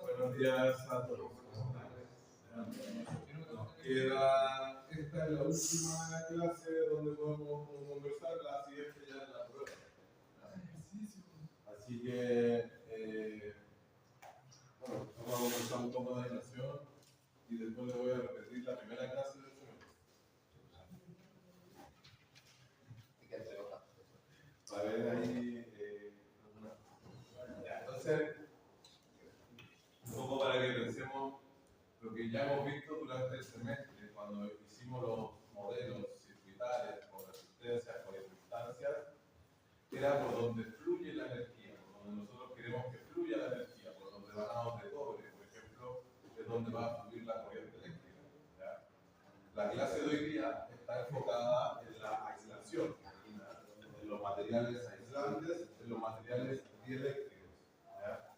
Buenos días a todos. Esta es la última clase donde podemos conversar, la siguiente ya es la prueba. Así que, bueno, vamos a conversar un poco de animación y después les voy a repetir la primera clase del semestre. A ver ahí, entonces, un poco para que pensemos lo que ya hemos visto durante el semestre, cuando hicimos los modelos circuitales con resistencias, con inductancias, era por donde fluye la energía, por donde nosotros queremos que fluya la energía, por donde vanados de cobre, por ejemplo, es donde va a fluir la corriente eléctrica. ¿Ya? La clase de hoy día está enfocada en la aislación, en los materiales aislantes, en los materiales dieléctricos. ¿Ya?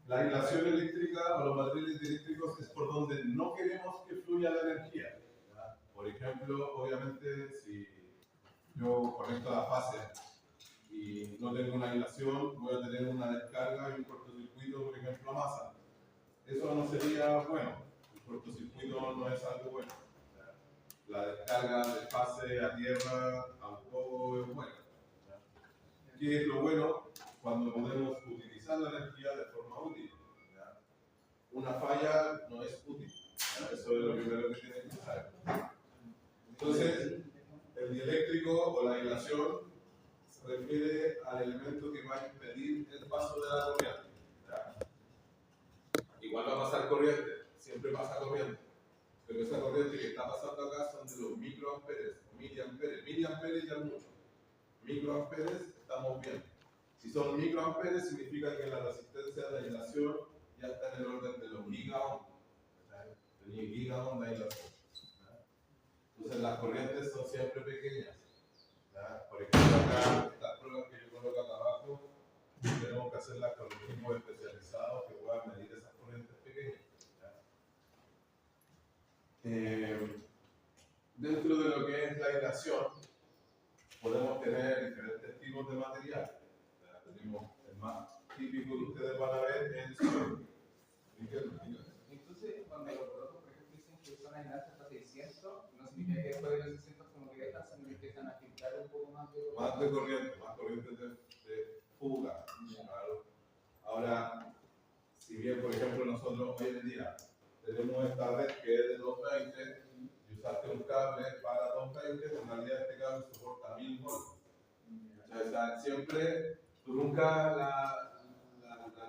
La aislación eléctrica o los materiales eléctricos es por donde no queremos que fluya la energía. ¿Ya? Por ejemplo, obviamente, si yo conecto la fase y no tengo una aislación, voy a tener una descarga y un cortocircuito, por ejemplo, a masa. Eso no sería bueno. El cortocircuito no es algo bueno. ¿Ya? La descarga de fase a tierra tampoco es buena. ¿Ya? ¿Qué es lo bueno? Cuando podemos utilizar la energía de forma útil. ¿Ya? Una falla no es útil. ¿Ya? Eso es lo primero que tienen que saber. Entonces, el dieléctrico o la aislación se refiere al elemento que va a impedir el paso de la corriente. ¿Ya? Igual va a pasar corriente, siempre pasa corriente. Pero esa corriente que está pasando acá son de los microamperes, miliamperes. Miliamperes ya mucho. Microamperes estamos bien. Si son microamperes significa que la resistencia de aislación ya está en el orden de los gigaohms. Tenía gigaohms de aislación. Entonces las corrientes son siempre pequeñas. ¿Ya? Por ejemplo, acá, estas pruebas que yo coloco acá abajo, tenemos que hacerlas con equipos especializados que puedan medir esas corrientes pequeñas. Dentro de lo que es la aislación, podemos tener diferentes tipos de material. Tenemos el más típico que ustedes van a ver es el suelo. Entonces, cuando los productos, por ejemplo, dicen que son aisladas hasta 600, no significa que después de los 600 como que dejan, sino que empiezan a filtrar un poco más de corriente, más corriente de fuga. Claro. Ahora, si bien, por ejemplo, nosotros hoy en día tenemos esta red que es de 220 y usaste un cable para 220, en realidad este cable soporta 1000 volts. O sea, siempre, nunca la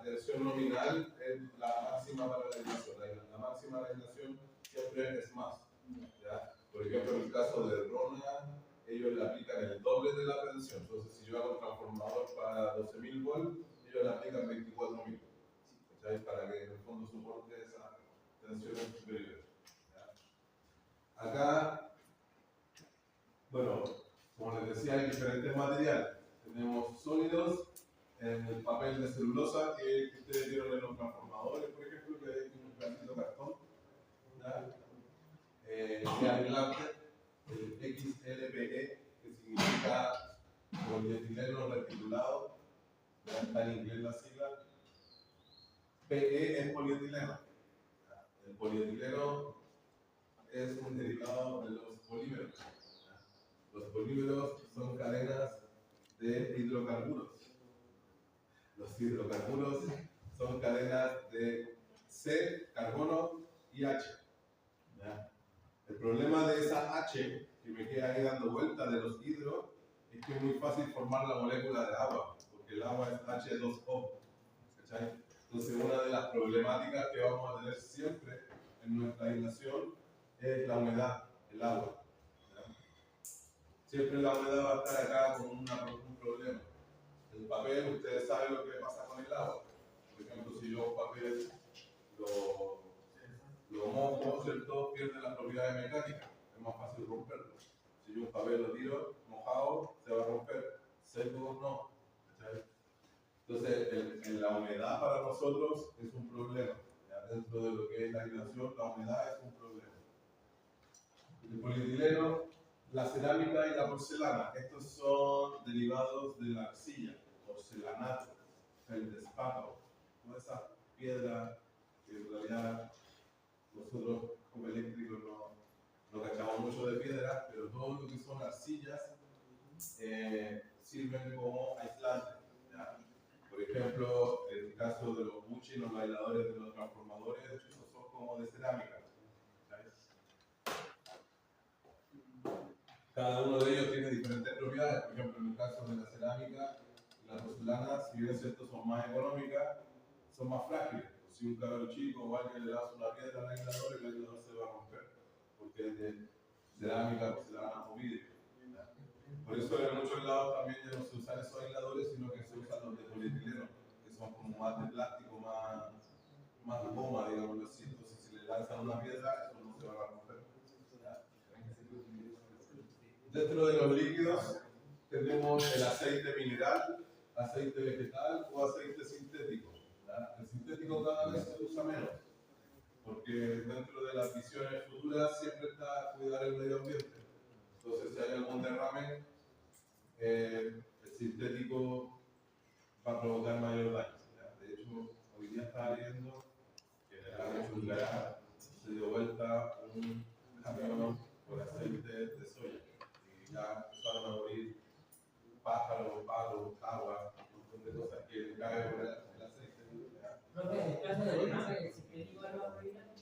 tensión nominal es la máxima para la aislación. La máxima de la aislación siempre es más. ¿Ya? Por ejemplo, en el caso de Rona, ellos le aplican el doble de la tensión. Entonces, si yo hago un transformador para 12.000 volts, ellos le aplican 24.000. Para que en el fondo soporte esa tensión superior. Acá, bueno, como les decía, hay diferentes materiales. Tenemos sólidos en el papel de celulosa que ustedes vieron en los transformadores, por ejemplo, que hay un pedacito de cartón. Y adelante, el XLPE, que significa polietileno reticulado, ya está en inglés la sigla. PE es polietileno. El polietileno es un derivado de los polímeros. Los polímeros son cadenas de hidrocarburos. Los hidrocarburos son cadenas de C, carbono y H. ¿Ya? El problema de esa H, que me queda ahí dando vuelta de los hidros, es que es muy fácil formar la molécula de agua, porque el agua es H2O. ¿Cachai? Entonces, una de las problemáticas que vamos a tener siempre en nuestra aislación es la humedad, el agua. ¿Ya? Siempre la humedad va a estar acá con un problema. El papel, ustedes saben lo que pasa con el agua. Por ejemplo, si yo un papel lo mojo, ¿cierto? Pierde las propiedades mecánicas. Es más fácil romperlo. Si yo un papel lo tiro mojado, se va a romper. Seco, no. ¿Cachai? Entonces, la humedad para nosotros es un problema. ¿Ya? Dentro de lo que es la aislación, la humedad es un problema. El polietileno, la cerámica y la porcelana, estos son derivados de la arcilla, porcelanato, feldespato, toda esa piedra que en realidad nosotros como eléctricos no cachamos mucho de piedra, pero todo lo que son arcillas sirven como aislantes. ¿Ya? Por ejemplo, en el caso de los bushings, los aisladores de los transformadores, estos son como de cerámica. Cada uno de ellos tiene diferentes propiedades. Por ejemplo, en el caso de la cerámica y la porcelana, si bien es cierto son más económicas, son más frágiles. Si un cabrón chico o alguien le da una piedra al aislador, el aislador se va a romper, porque es de cerámica, porcelana o vidrio. Por eso en muchos lados también ya no se usan esos aisladores, sino que se usan los de polietileno, que son como más de plástico, más de goma, digamos así. Entonces, si le lanzan una piedra, eso no se va a romper. Dentro de los líquidos tenemos el aceite mineral, aceite vegetal o aceite sintético. ¿Ya? El sintético cada vez se usa menos, porque dentro de las visiones futuras siempre está cuidar el medio ambiente. Entonces, si hay algún derrame, el sintético va a provocar mayor daño. ¿Ya? De hecho, hoy día estaba viendo que en el área chulgara se dio vuelta un camión por aceite de soya. Ya empezaron a morir pájaros, patos, agua, un montón de cosas que caen por el aceite. ¿El sintético es más original?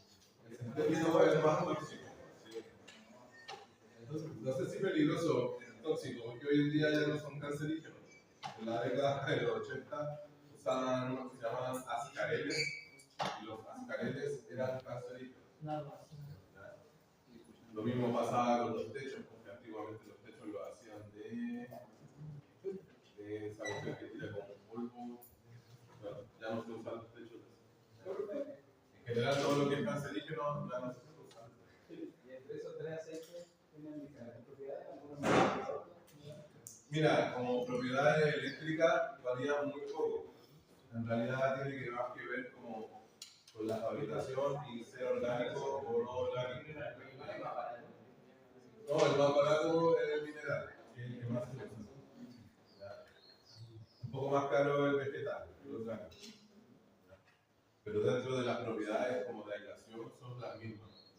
El sintético es más tóxico. Sí. Entonces, no sé si peligroso, es tóxico, porque hoy en día ya no son cancerígenos. En la década de los 80 usaban unos que se llamaban ascareles, y los ascareles eran cancerígenos. Lo mismo pasaba con los techos, porque antiguamente los techos los hacían de esa cuestión que tira como un polvo. Bueno, ya no se usan los techos. En general, todo lo que es cancerígeno ya no se usa. Y entre esos tres aceites tienen diferentes propiedades, Mira, como propiedades eléctricas varían muy poco. En realidad tiene que más que ver como con la fabricación y ser orgánico o no orgánico. No, el más barato es el mineral, que es el que más se usa. Un poco más caro el vegetal, el orgánico. Pero dentro de las propiedades como de aislación son las mismas.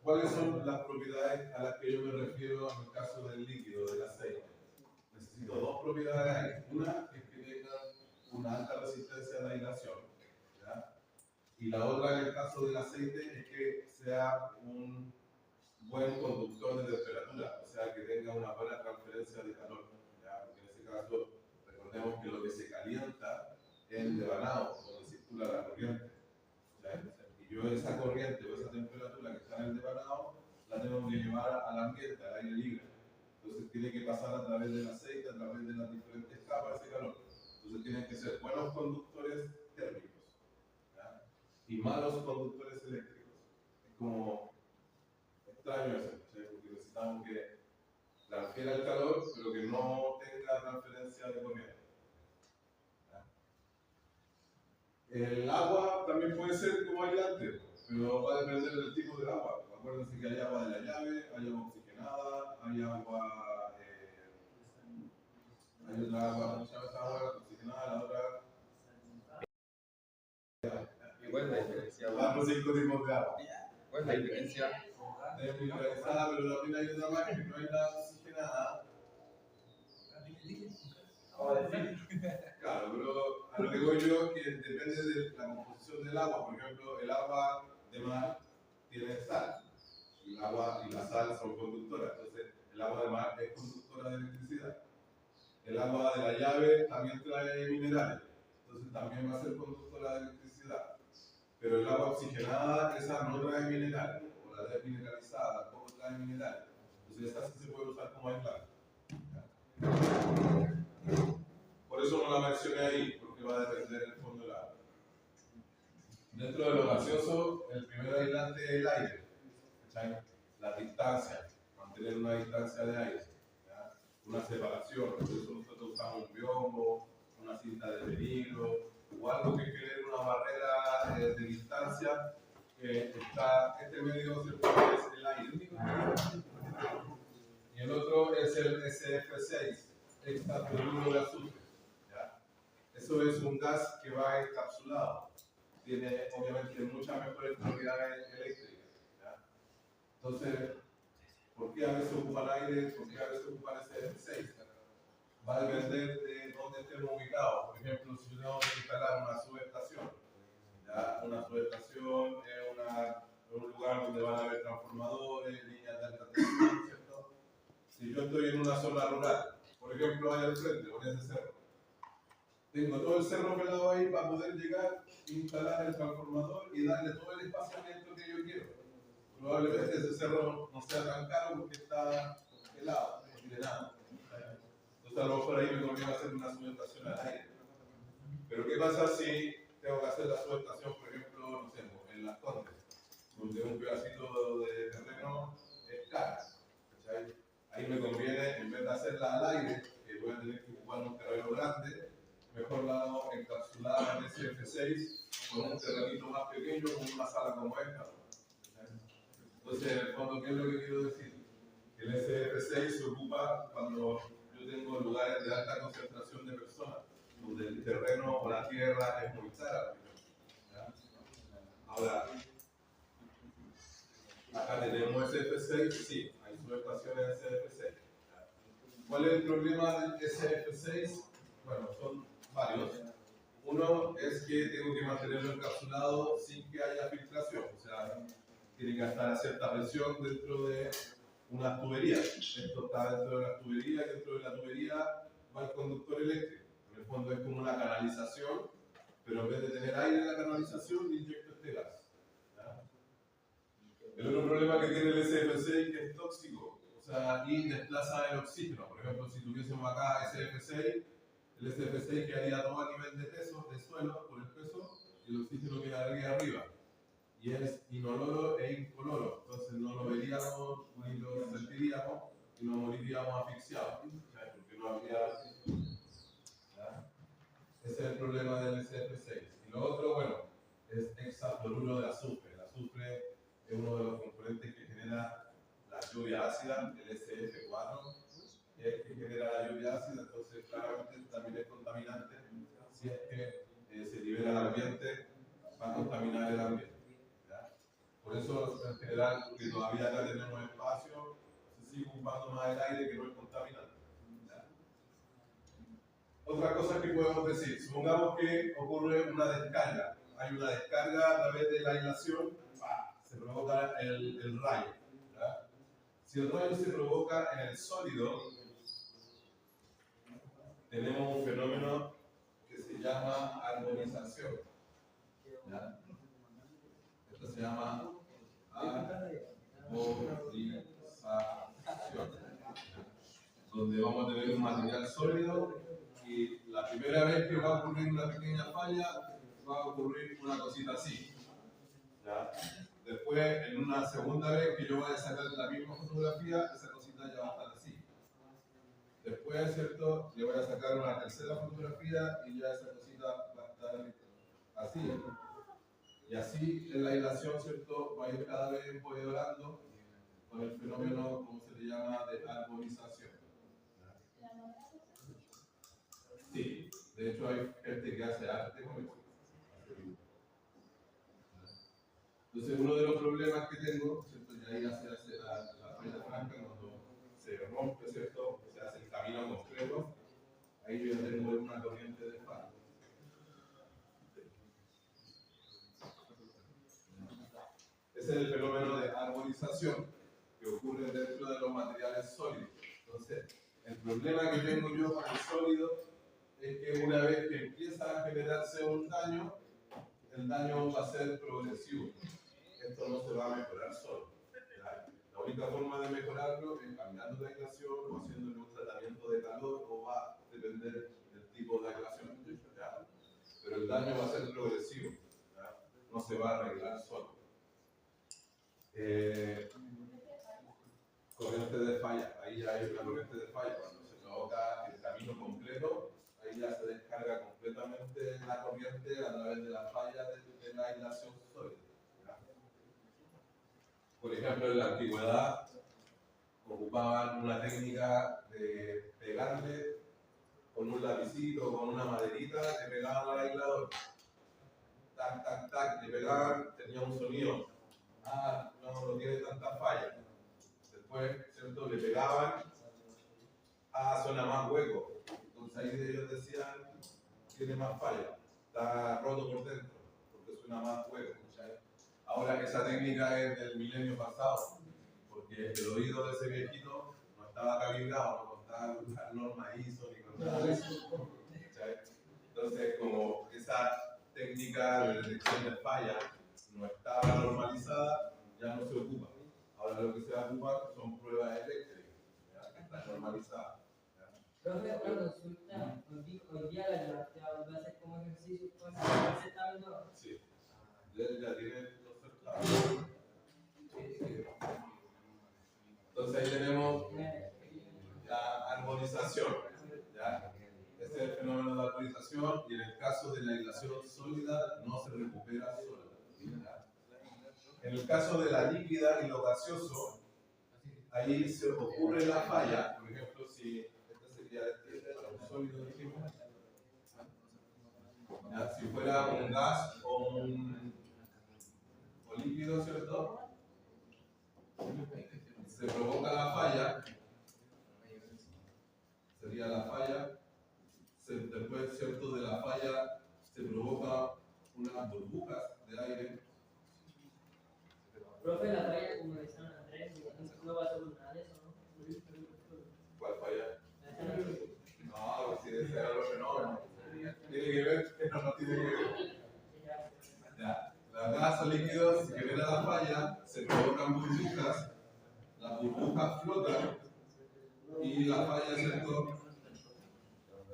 ¿Cuáles son las propiedades a las que yo me refiero en el caso del líquido, del aceite? Necesito dos propiedades ahí. Una es que tengan una alta resistencia de aislación, ¿ya? Y la otra en el caso del aceite es que sea un buen conductor de temperatura, o sea, que tenga una buena transferencia de calor, ¿ya? Porque en ese caso, recordemos que lo que se calienta es el devanado, donde circula la corriente, ¿ya? Y yo esa corriente o esa temperatura que está en el devanado la tengo que llevar al ambiente, al aire libre. Entonces tiene que pasar a través del aceite, a través de las diferentes capas de calor. Entonces tienen que ser buenos conductores térmicos, ¿ya? Y malos conductores eléctricos. Es como extraño eso, ¿sí? Porque necesitamos que transfiera el calor, pero que no tenga transferencia de corriente, ¿ya? El agua también puede ser como aislante, pero va a depender del tipo de agua. Acuérdense que hay agua de la llave, hay agua oxigenada, hay agua. Hay otra agua, ¿cómo se llama esa agua? Oxigenada, la otra. ¿Cuál es la diferencia? 4 o 5 tipos de agua. ¿Cuál es la diferencia? Desmineralizada, pero también hay otra más que no es la oxigenada. Claro, pero a lo que voy yo es que depende de la composición del agua. Por ejemplo, el agua de mar tiene sal. Y el agua y la sal son conductoras. Entonces, el agua de mar es conductora de electricidad. El agua de la llave también trae minerales. Entonces, también va a ser conductora de electricidad. Pero el agua oxigenada, esa no trae minerales. O la desmineralizada tampoco trae minerales. Entonces, esa sí se puede usar como aislante. Por eso no la mencioné ahí, porque va a depender del fondo del agua. Dentro de lo gaseoso, el primer aislante es el aire. ¿Cachai? La distancia, mantener una distancia de aire, ¿ya? Una separación. Por eso nosotros usamos un biombo, una cinta de peligro, o algo que genere una barrera de distancia. Este medio es el aire. Y el otro es el SF6, hexafluoruro de azufre. ¿Ya? Eso es un gas que va encapsulado. Tiene obviamente muchas mejores propiedades eléctricas. ¿Ya? Entonces, ¿por qué a veces ocupan aire? ¿Por qué a veces ocupan SF6? Va a depender de dónde estemos ubicados. Por ejemplo, si yo tengo que instalar una subestación, ¿ya? Una subestación es un lugar donde van a haber transformadores, líneas de alta tensión, ¿cierto? Si yo estoy en una zona rural, por ejemplo, ahí al frente, con ese cerro, tengo todo el cerro pelado ahí para poder llegar, instalar el transformador y darle todo el espaciamiento que yo quiero. Probablemente ese cerro no sea tan caro porque está helado, no tiene nada. Entonces a lo mejor ahí me conviene hacer una subestación al aire. Pero ¿qué pasa si tengo que hacer la subestación, por ejemplo, no sé, en Las Condes, donde un pedacito de terreno es caro? ¿Cachai? Ahí me conviene, en vez de hacerla al aire, que voy a tener que ocupar un terreno grande, mejor la hago encapsulada en SF6 con un terrenito más pequeño, con una sala como esta. Entonces, en el fondo, ¿qué es lo que quiero decir? El SF6 se ocupa cuando yo tengo lugares de alta concentración de personas, donde el terreno o la tierra es muy cara. Ahora, acá tenemos SF6, sí, hay subestaciones SF6. ¿Cuál es el problema del SF6? Bueno, son varios. Uno es que tengo que mantenerlo encapsulado sin que haya filtración, o sea, tiene que estar a cierta presión dentro de unas tuberías. Esto está dentro de las tuberías y dentro de la tubería va el conductor eléctrico. eléctrico. En el fondo es como una canalización, pero en vez de tener aire en la canalización, le inyecto este gas. ¿Ya? El otro problema que tiene el SF6 es que es tóxico, o sea, y desplaza el oxígeno. Por ejemplo, si tuviésemos acá SF6, el SF6 quedaría todo a nivel de peso, de suelo, por el peso, y el oxígeno quedaría arriba. Y es inoloro e incoloro, entonces no lo veríamos ni lo sentiríamos y nos moriríamos asfixiados, ¿sabes? Porque no habría. ¿Ya? Ese es el problema del SF6. Y lo otro, bueno, es hexafluoruro de azufre. El azufre es uno de los componentes que genera la lluvia ácida, el SF4, que es el que genera la lluvia ácida, entonces claramente también es contaminante. Si es que se libera al ambiente, va a contaminar el ambiente. ¿Ya? Por eso, en general, porque todavía acá tenemos espacio, se sigue ocupando más el aire que no es contaminante. ¿Ya? Otra cosa que podemos decir, supongamos que ocurre una descarga. Hay una descarga a través de la aislación, se provoca el rayo. ¿Ya? Si el rayo se provoca en el sólido, tenemos un fenómeno que se llama armonización. ¿Ya? Esto se llama armonización, donde vamos a tener un material sólido y la primera vez que va a ocurrir una pequeña falla, va a ocurrir una cosita así. ¿Ya? Después, en una segunda vez que yo vaya a sacar la misma fotografía, esa cosita ya va a estar así. Después, ¿cierto? Le voy a sacar una tercera fotografía y ya esa cosita va a estar así. Y así en la aislación, ¿cierto? Va a ir cada vez empeorando con el fenómeno, como se le llama, de arborización. Sí, de hecho hay gente que hace arte con eso. Entonces, uno de los problemas que tengo, ¿cierto? Y ahí hace la falla franca, cuando se rompe, ¿cierto? Se hace el camino completo, ahí yo tengo una corriente de falla. Ese es el fenómeno de arborización que ocurre dentro de los materiales sólidos. Entonces, el problema que tengo yo con el sólido es que una vez que empieza a generarse un daño, el daño va a ser progresivo. Esto no se va a mejorar solo. ¿Ya? La única forma de mejorarlo es cambiando la aislación o haciéndole un tratamiento de calor, o va a depender del tipo de aislación. ¿Ya? Pero el daño va a ser progresivo. ¿Ya? No se va a arreglar solo. Corriente de falla. Ahí ya hay una corriente de falla. Cuando se provoca el camino completo, ahí ya se descarga completamente la corriente a través de la falla de la aislación sólida. Por ejemplo, en la antigüedad ocupaban una técnica de pegarle con un lapicito, con una maderita, le pegaban al aislador. Tac, tac, tac, le pegaban, tenía un sonido. Ah, no tiene tanta falla. Después, ¿cierto? Le pegaban, ah, suena más hueco. Entonces ahí ellos decían, tiene más falla, está roto por dentro, porque suena más hueco. Ahora esa técnica es del milenio pasado, porque el oído de ese viejito no estaba calibrado, no contaba con la norma ISO ni con nada de eso. Entonces, como esa técnica de detección de falla no estaba normalizada, ya no se ocupa. Ahora lo que se va a ocupar son pruebas eléctricas, ¿ya? Que están normalizadas. Profe, una consulta, hoy día la llevaste a volver a hacer como ejercicio, pues, aceptando. Sí, ya tiene los certificados. Entonces ahí tenemos la arborización, ¿ya? Este es el fenómeno de arborización, y en el caso de la aislación sólida no se recupera sola. ¿Ya? En el caso de la líquida y lo gaseoso, ahí se ocurre la falla. Por ejemplo, si este sería un sólido, dijimos, ¿ya? Si fuera un gas o un líquido, ¿cierto? Se provoca la falla, sería la falla. Después, ¿cierto? De la falla se provoca unas burbujas de aire. Profe, la falla, como decían Andrés, no va a ser nada de eso, ¿no? ¿Cuál falla? No, si ese era lo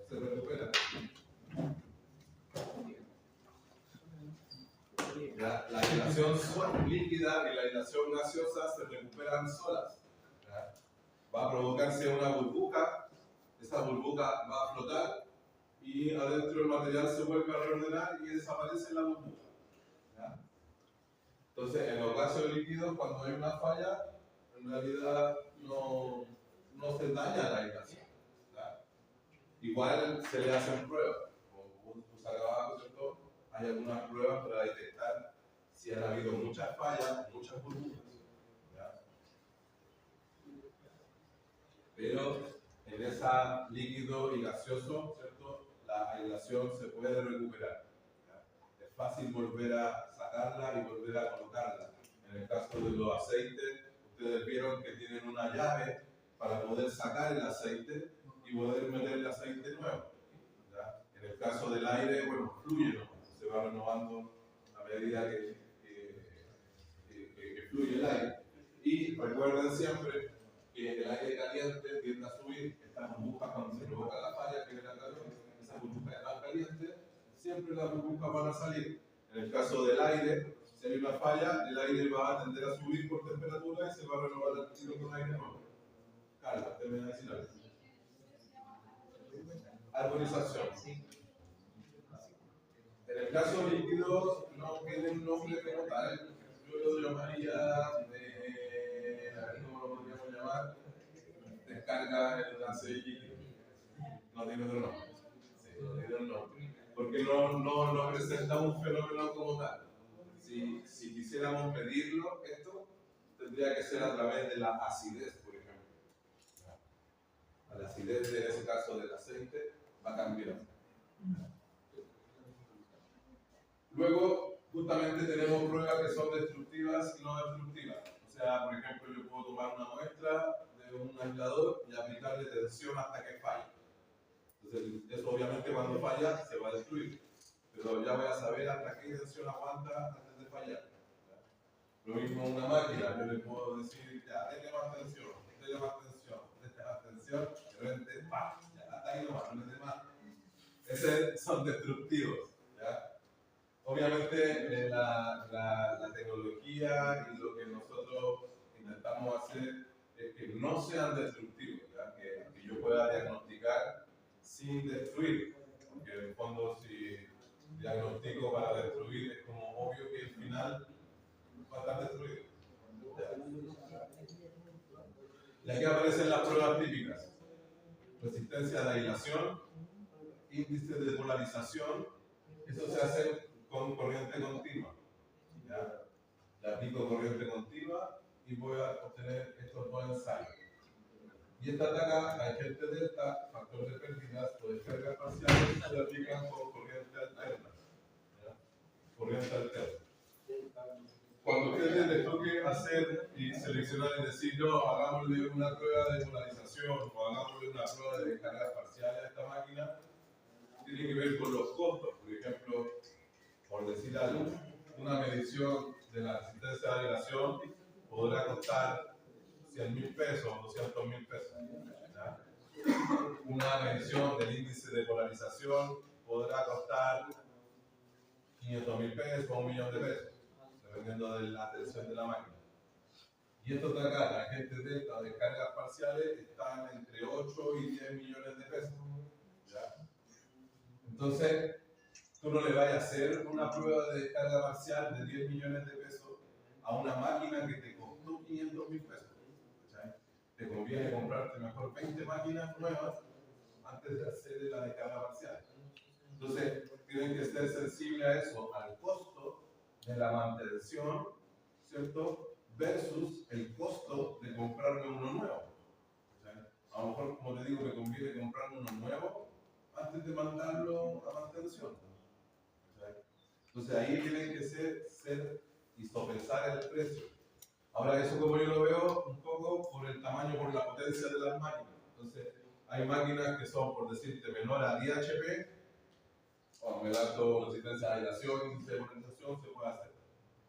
se recupera. ¿Ya? La aislación líquida y la aislación gaseosa se recuperan solas. ¿Ya? Va a provocarse una burbuja, esa burbuja va a flotar y adentro el material se vuelve a reordenar y desaparece la burbuja. ¿Ya? Entonces, en los gases líquidos, cuando hay una falla, en realidad no se daña la aislación. ¿Ya? Igual se le hacen pruebas. Como puse acá abajo, ¿cierto? Hay algunas pruebas para detectar si han habido muchas fallas, muchas burbujas. ¿Ya? Pero en esa líquido y gaseoso, ¿cierto? La aislación se puede recuperar. ¿Ya? Es fácil volver a sacarla y volver a colocarla. En el caso de los aceites, ustedes vieron que tienen una llave para poder sacar el aceite y poder meter el aceite nuevo. ¿Ya? En el caso del aire, bueno, fluye, ¿no? Se va renovando a medida que fluye el aire. Y recuerden siempre que el aire caliente tiende a subir. Estas burbujas, cuando se provoca la falla, que es la calor, esa burbuja es más caliente, siempre las burbujas van a salir. En el caso del aire, si hay una falla, el aire va a tender a subir por temperatura y se va a renovar el tiro con aire nuevo. Carlos, usted me va a decir algo. Arborización. En el caso líquido, no tiene un nombre como tal. Yo lo llamaría, a ver cómo lo podríamos llamar, descarga el enlace líquido. No tiene otro nombre. Sí, no tiene otro nombre. Porque no presenta un fenómeno como tal. Si quisiéramos medirlo, esto tendría que ser a través de la acidez, por ejemplo. La acidez, en ese caso del aceite, va a cambiar. Luego, justamente tenemos pruebas que son destructivas y no destructivas. O sea, por ejemplo, yo puedo tomar una muestra de un aislador y aplicarle tensión hasta que falle. Entonces, eso obviamente cuando falla se va a destruir. Pero ya voy a saber hasta qué tensión aguanta antes de fallar. ¿Ya? Lo mismo una máquina, yo le puedo decir, ya, denle más tensión, denle más tensión, denle más tensión, de repente, ¡pam! Ya, hasta ahí nomás, no le más. Esos son destructivos. ¿Ya? Obviamente la tecnología y lo que nosotros intentamos hacer es que no sean destructivos, que yo pueda diagnosticar sin destruir, porque en el fondo si diagnostico para destruir es como obvio que el final va a estar destruido. Y aquí aparecen las pruebas típicas: resistencia de aislación, índice de polarización. Eso se hace con corriente continua. ¿Ya? Le aplico corriente continua y voy a obtener estos dos ensayos. Y esta de acá, agente delta, factor de pérdidas o descargas parciales, se aplican con corriente alterna. ¿Ya? Corriente alterna. Cuando ustedes les toque hacer y seleccionar y decir, no, hagámosle una prueba de polarización o hagámosle una prueba de descargas parciales a esta máquina, tiene que ver con los costos. Por ejemplo, por decir algo, una medición de la resistencia de aislación podrá costar 100.000 pesos o 200.000 pesos. ¿Ya? Una medición del índice de polarización podrá costar 500.000 pesos o 1.000.000 de pesos, dependiendo de la tensión de la máquina. Y estos de acá, la agente delta de cargas parciales, están entre 8 y 10 millones de pesos. ¿Ya? Entonces, tú no le vayas a hacer una prueba de descarga parcial de 10 millones de pesos a una máquina que te costó 500.000 pesos. ¿Sabes? Te conviene comprarte mejor 20 máquinas nuevas antes de hacer la descarga parcial. Entonces, tienen que ser sensibles a eso, al costo de la mantención, ¿cierto? Versus el costo de comprarme uno nuevo. ¿Sabes? A lo mejor, como te digo, me conviene comprarme uno nuevo antes de mandarlo a mantención. Entonces ahí tienen que ser y sopesar el precio. Ahora eso, como yo lo veo, un poco por el tamaño, por la potencia de las máquinas. Entonces hay máquinas que son, por decirte, menor a 10 HP, o me gasto resistencia a aislación, índice de polarización, se puede hacer.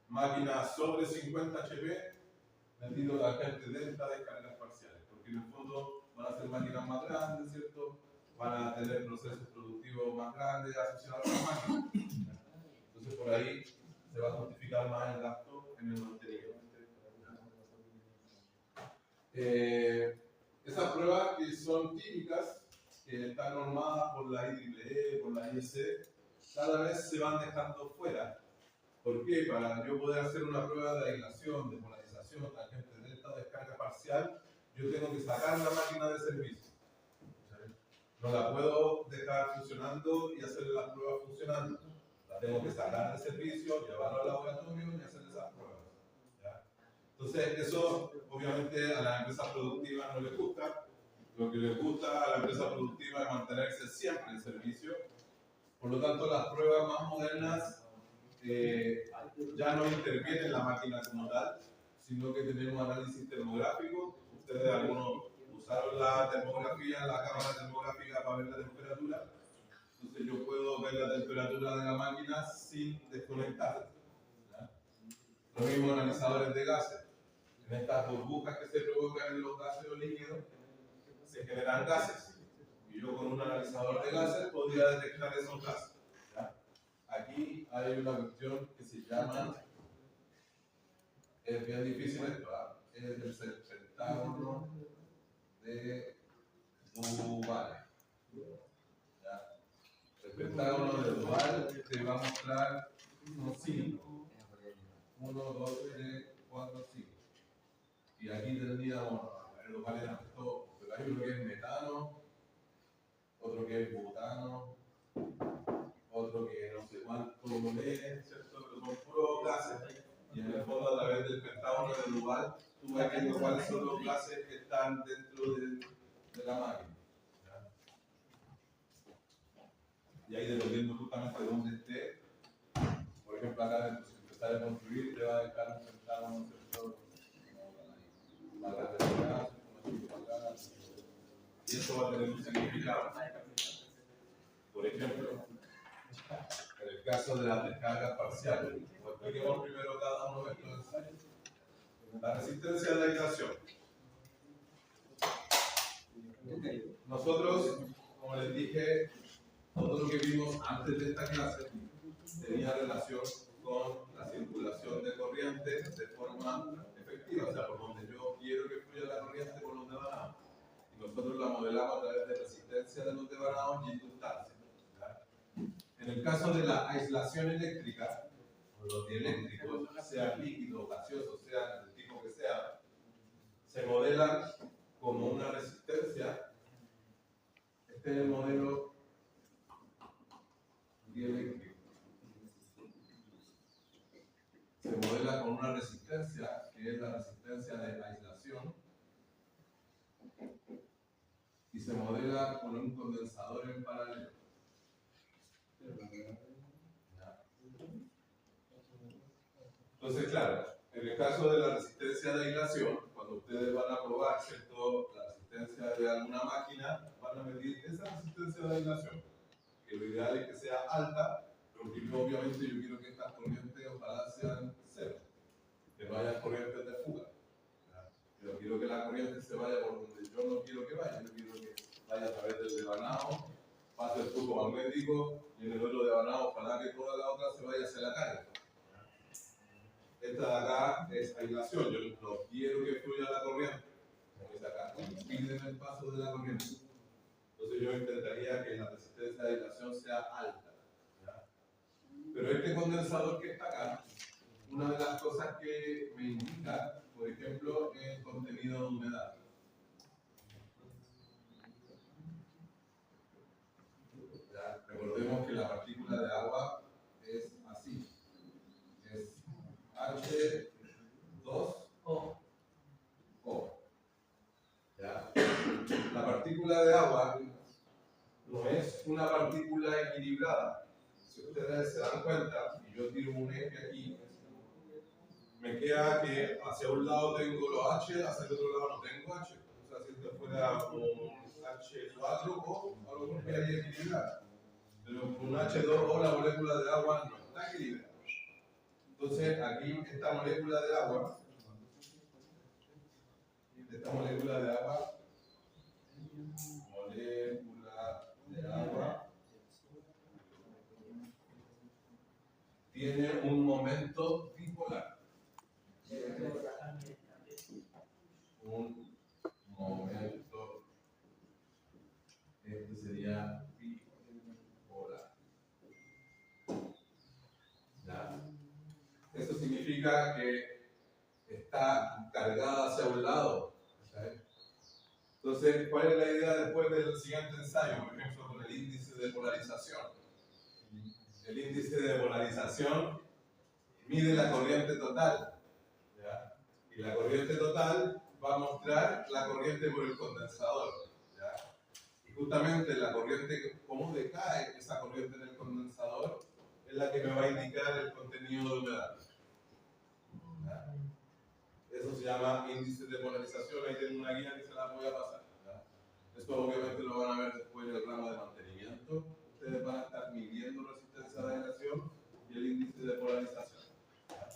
Máquinas sobre 50 HP, metido la agente delta de cargas parciales, porque en el fondo van a ser máquinas más grandes, ¿cierto? van a tener procesos productivos más grandes asociados a la máquina. Entonces por ahí se va a justificar más el gasto en el mantenimiento. Esas pruebas que son típicas, que están normadas por la IEEE, por la IEC, cada vez se van dejando fuera. ¿Por qué? Para yo poder hacer una prueba de aislación, de polarización, tangente delta, descarga parcial, yo tengo que sacar la máquina de servicio. No la puedo dejar funcionando y hacerle las pruebas funcionando. La tengo que sacar de servicio, llevarlo al laboratorio y hacer esas pruebas. ¿Ya? Entonces, eso obviamente a las empresas productivas no les gusta. Lo que les gusta a la empresa productiva es mantenerse siempre en servicio. Por lo tanto, las pruebas más modernas ya no intervienen la máquina como tal, sino que tenemos análisis termográfico. Ustedes algunos usaron la termografía, la cámara termográfica para ver la temperatura. Entonces yo puedo ver la temperatura de la máquina sin desconectarla. ¿Ya? Lo mismo analizadores de gases. En estas burbujas que se provocan en los gases o líquidos, se generan gases. Y yo con un analizador de gases podría detectar esos gases. ¿Ya? Aquí hay una cuestión que se llama, es bien difícil esto, es el pentágono de Duval. ¿Ya? El pentágono de Duval te va a mostrar unos 5. 1, 2, 3, 4, 5. Y aquí tendríamos, los cuales eran todos, pero hay uno que es metano, otro que es butano, otro que no sé cuánto es, ¿cierto? Pero son puros gases. Y en el fondo, a través del pentágono de Duval, tú vas viendo cuáles son los gases que están dentro de la máquina. ¿Ya? Y ahí, dependiendo justamente de dónde esté, por ejemplo, acá, si empezar a construir, te va a dejar un pentágono, ¿cierto? Más grande de gas, y eso va a tener un significado. Por ejemplo, en el caso de las descargas parciales, expliquemos primero cada uno de estos ensayos. La resistencia de la aislación. Nosotros, como les dije, todo lo que vimos antes de esta clase tenía relación con la circulación de corriente de forma efectiva, o sea, por donde yo quiero que fluya la corriente por los devanados. Y nosotros la modelamos a través de resistencia de los devanados y inductancia. En el caso de la aislación eléctrica, los dieléctricos, sean líquidos, gaseosos, sean del tipo que sea, se modelan como una resistencia. Este es el modelo dieléctrico. Se modela con una resistencia, que es la resistencia de aislación, y se modela con un condensador en paralelo. Entonces, claro, en el caso de la resistencia de aislación, cuando ustedes van a probar, ¿cierto?, la resistencia de alguna máquina, van a medir esa resistencia de aislación, que lo ideal es que sea alta, porque yo, obviamente yo quiero que estas corrientes ojalá sean cero, que no haya corrientes de fuga. Yo quiero que la corriente se vaya por donde yo no quiero que vaya, yo quiero que vaya a través del devanado, pase el flujo magnético, y en el otro devanado ojalá que toda la otra se vaya hacia la carga. Esta de acá es aislación, yo no quiero que fluya la corriente, como dice acá, impiden el paso de la corriente. Entonces yo intentaría que la resistencia de aislación sea alta. ¿Ya? Pero este condensador que está acá, una de las cosas que me indica, por ejemplo, es el contenido de humedad. ¿Ya? Recordemos que la partícula de agua es así, es H2O. ¿Ya? La partícula de agua no es una partícula equilibrada. Si ustedes se dan cuenta, y yo tiro un eje aquí, me queda que hacia un lado tengo los H, hacia el otro lado no tengo H. O sea, si esto fuera un H4O, a lo mejor quedaría equilibrada. Pero con un H2O la molécula de agua no está equilibrada. Entonces, aquí esta molécula de agua, molécula tiene un momento bipolar. Un momento, este sería bipolar. ¿Ya? Eso significa que está cargada hacia un lado. ¿Sí? Entonces, ¿cuál es la idea después del siguiente ensayo? Por ejemplo, con el índice de polarización. El índice de polarización mide la corriente total. ¿Ya? Y la corriente total va a mostrar la corriente por el condensador. ¿Ya? Y justamente la corriente, cómo decae esa corriente en el condensador, es la que me va a indicar el contenido de humedad. ¿Ya? Eso se llama índice de polarización. Ahí tengo una guía que se la voy a pasar. ¿Ya? Esto obviamente lo van a ver después en el ramo de mantenimiento. Ustedes van a estar midiendo resistencia de aireación y el índice de polarización. ¿Ya?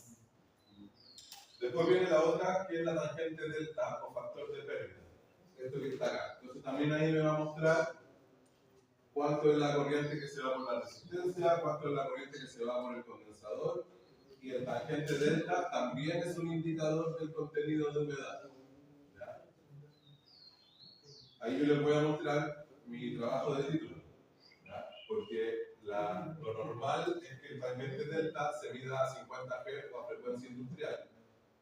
Después viene la otra, que es la tangente delta o factor de pérdida. Esto que está acá. Entonces también ahí me va a mostrar cuánto es la corriente que se va por la resistencia, cuánto es la corriente que se va por el condensador. Y el tangente delta también es un indicador del contenido de humedad. ¿Ya? Ahí yo les voy a mostrar mi trabajo de título. ¿Ya? Porque lo normal es que el tangente delta se mida a 50 Hz o a frecuencia industrial.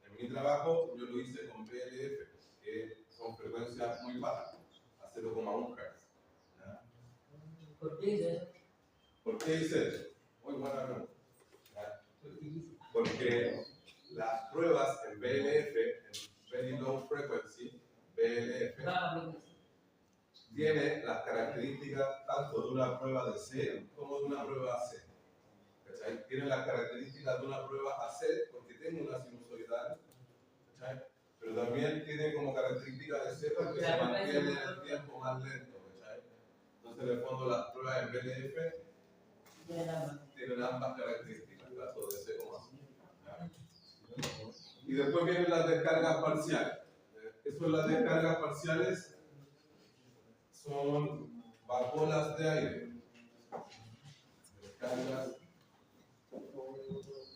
En mi trabajo yo lo hice con BLF, que son frecuencias muy bajas, a 0,1 Hz. ¿Ya? ¿Por qué hice eso? ¿Por qué hice eso? Muy buena pregunta. ¿Ya? Porque las pruebas en BLF, en Very Low Frequency, BLF, tiene las características tanto de una prueba de C como de una prueba AC. ¿Cachai? Tiene las características de una prueba AC porque tiene una sinusoidal, ¿cachai? Pero también tiene como característica de C porque se mantiene en el tiempo más lento. ¿Cachai? Entonces, en el fondo, las pruebas en BLF tienen ambas características, tanto de C como AC. ¿Ya? Y después vienen las descargas parciales. Eso es las descargas parciales. Son vacuolas de aire. Descargas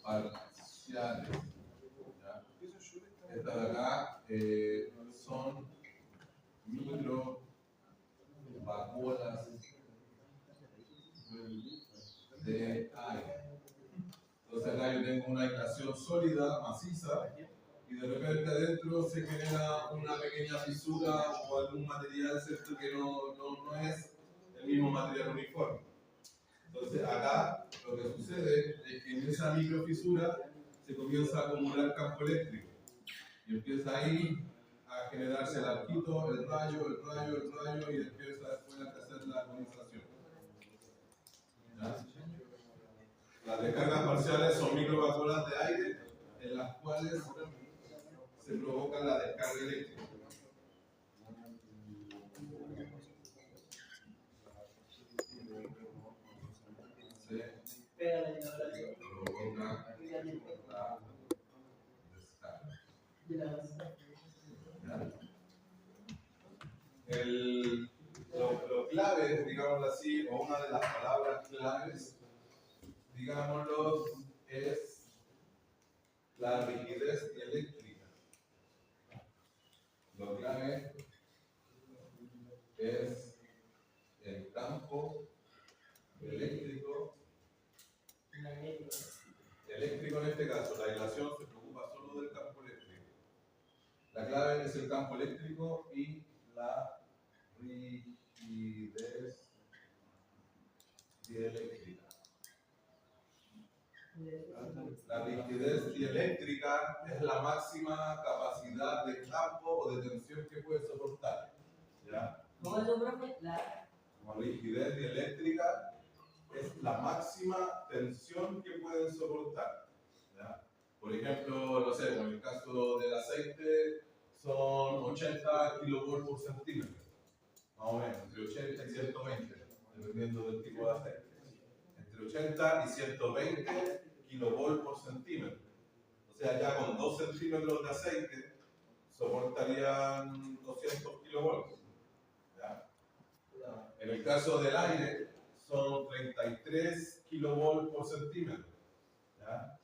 parciales. ¿Ya? Estas de acá son micro vacuolas de aire. Entonces acá yo tengo una aislación sólida, maciza, y de repente adentro se genera una pequeña fisura o algún material, ¿cierto?, que no es el mismo material uniforme. Entonces acá lo que sucede es que en esa microfisura se comienza a acumular campo eléctrico y empieza ahí a generarse el arquito, el rayo y empieza después a crecer la condensación. ¿Ya? Las descargas parciales son microvacuolas de aire en las cuales se provoca la descarga eléctrica. Lo clave, digámoslo así, o una de las palabras claves, digámoslo, es la rigidez dieléctrica. Lo clave es el campo eléctrico. Eléctrico en este caso, la aislación se preocupa solo del campo eléctrico. La clave es el campo eléctrico y la rigidez dieléctrica. La rigidez dieléctrica es la máxima capacidad de campo o de tensión que puede soportar. ¿Ya? ¿Cómo es eso, profe? La rigidez dieléctrica es la máxima tensión que pueden soportar. ¿Ya? Por ejemplo, no sé, en el caso del aceite son 80 kV por centímetro, más o menos, entre 80 y 120, dependiendo del tipo de aceite. Entre 80 y 120 kV por centímetro. O sea, ya con 2 centímetros de aceite soportarían 200 kV. ¿Ya? En el caso del aire, son 33 kV por centímetro. ¿Ya?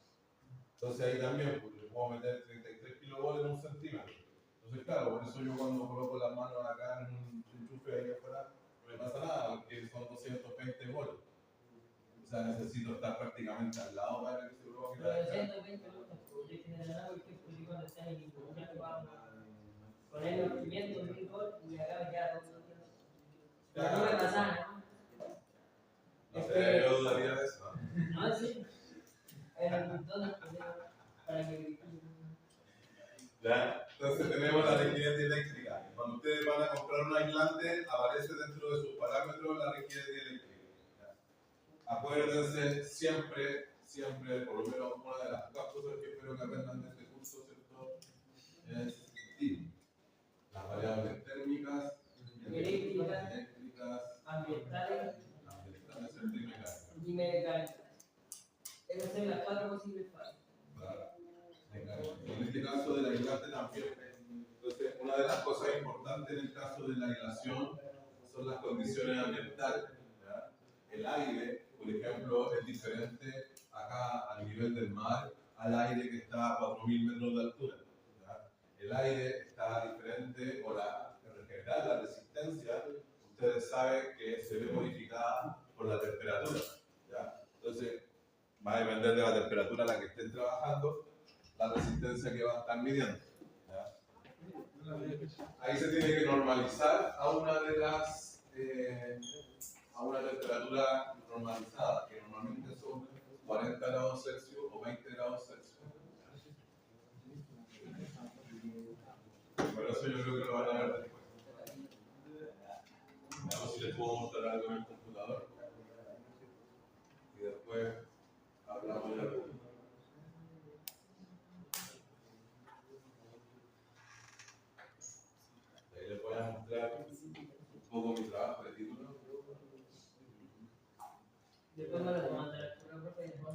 Entonces ahí también pues, yo puedo meter 33 kilovolts en un centímetro. Entonces claro, por eso yo cuando coloco las manos acá en un enchufe ahí afuera, no me pasa nada, porque son 220 volts. O sea, necesito estar prácticamente al lado para que se provoque la Pero descarga. 220 minutos, porque generar porque cuando está en el internet vamos a poner los 500.000 volts y acá ya todo el día. Pero no me pasa nada. No sé, yo dudaría de eso. No, sí. En el botón para que. ¿Ya? Entonces tenemos la rigidez dieléctrica. Cuando ustedes van a comprar un aislante, aparece dentro de sus parámetros la rigidez dieléctrica. ¿Ya? Acuérdense siempre, por lo menos una de las pocas cosas que espero que aprendan de este curso, ¿cierto? Es TIM. Las variables térmicas, eléctricas, Ambientales y mecánicas. Esas son las 4 posibles fases. Claro. En este caso del aislante también. Entonces, una de las cosas importantes en el caso de la aislación son las condiciones ambientales. ¿Ya? El aire, por ejemplo, es diferente acá al nivel del mar al aire que está a 4.000 metros de altura. ¿Ya? El aire está diferente, o en general la resistencia, ustedes saben que se ve modificada por la temperatura. ¿Ya? Entonces, va a depender de la temperatura a la que estén trabajando, la resistencia que van a estar midiendo. ¿Ya? Ahí se tiene que normalizar a una de las a una temperatura normalizada, que normalmente son 40 grados Celsius o 20 grados Celsius. Por eso yo creo que lo van a ver después. Veamos si les puedo mostrar algo en el computador. Y después hablamos de algo. Ahí les voy a mostrar un poco mi trabajo de título. Después me lo demanda la lectura propia y después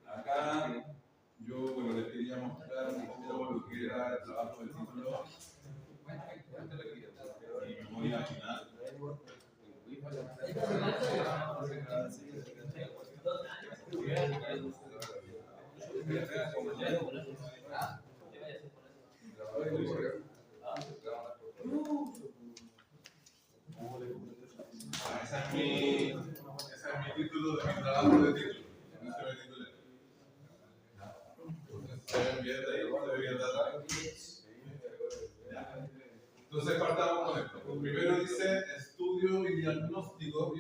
Acá yo bueno, les quería mostrar un poco lo que era el trabajo del título y memoria final. Ese es mi título de mi trabajo de título. En este me titulé. ¿Se ven bien de ahí? ¿Se ven bien de atrás? Ya. Entonces partamos con esto. Primero dice estudio y diagnóstico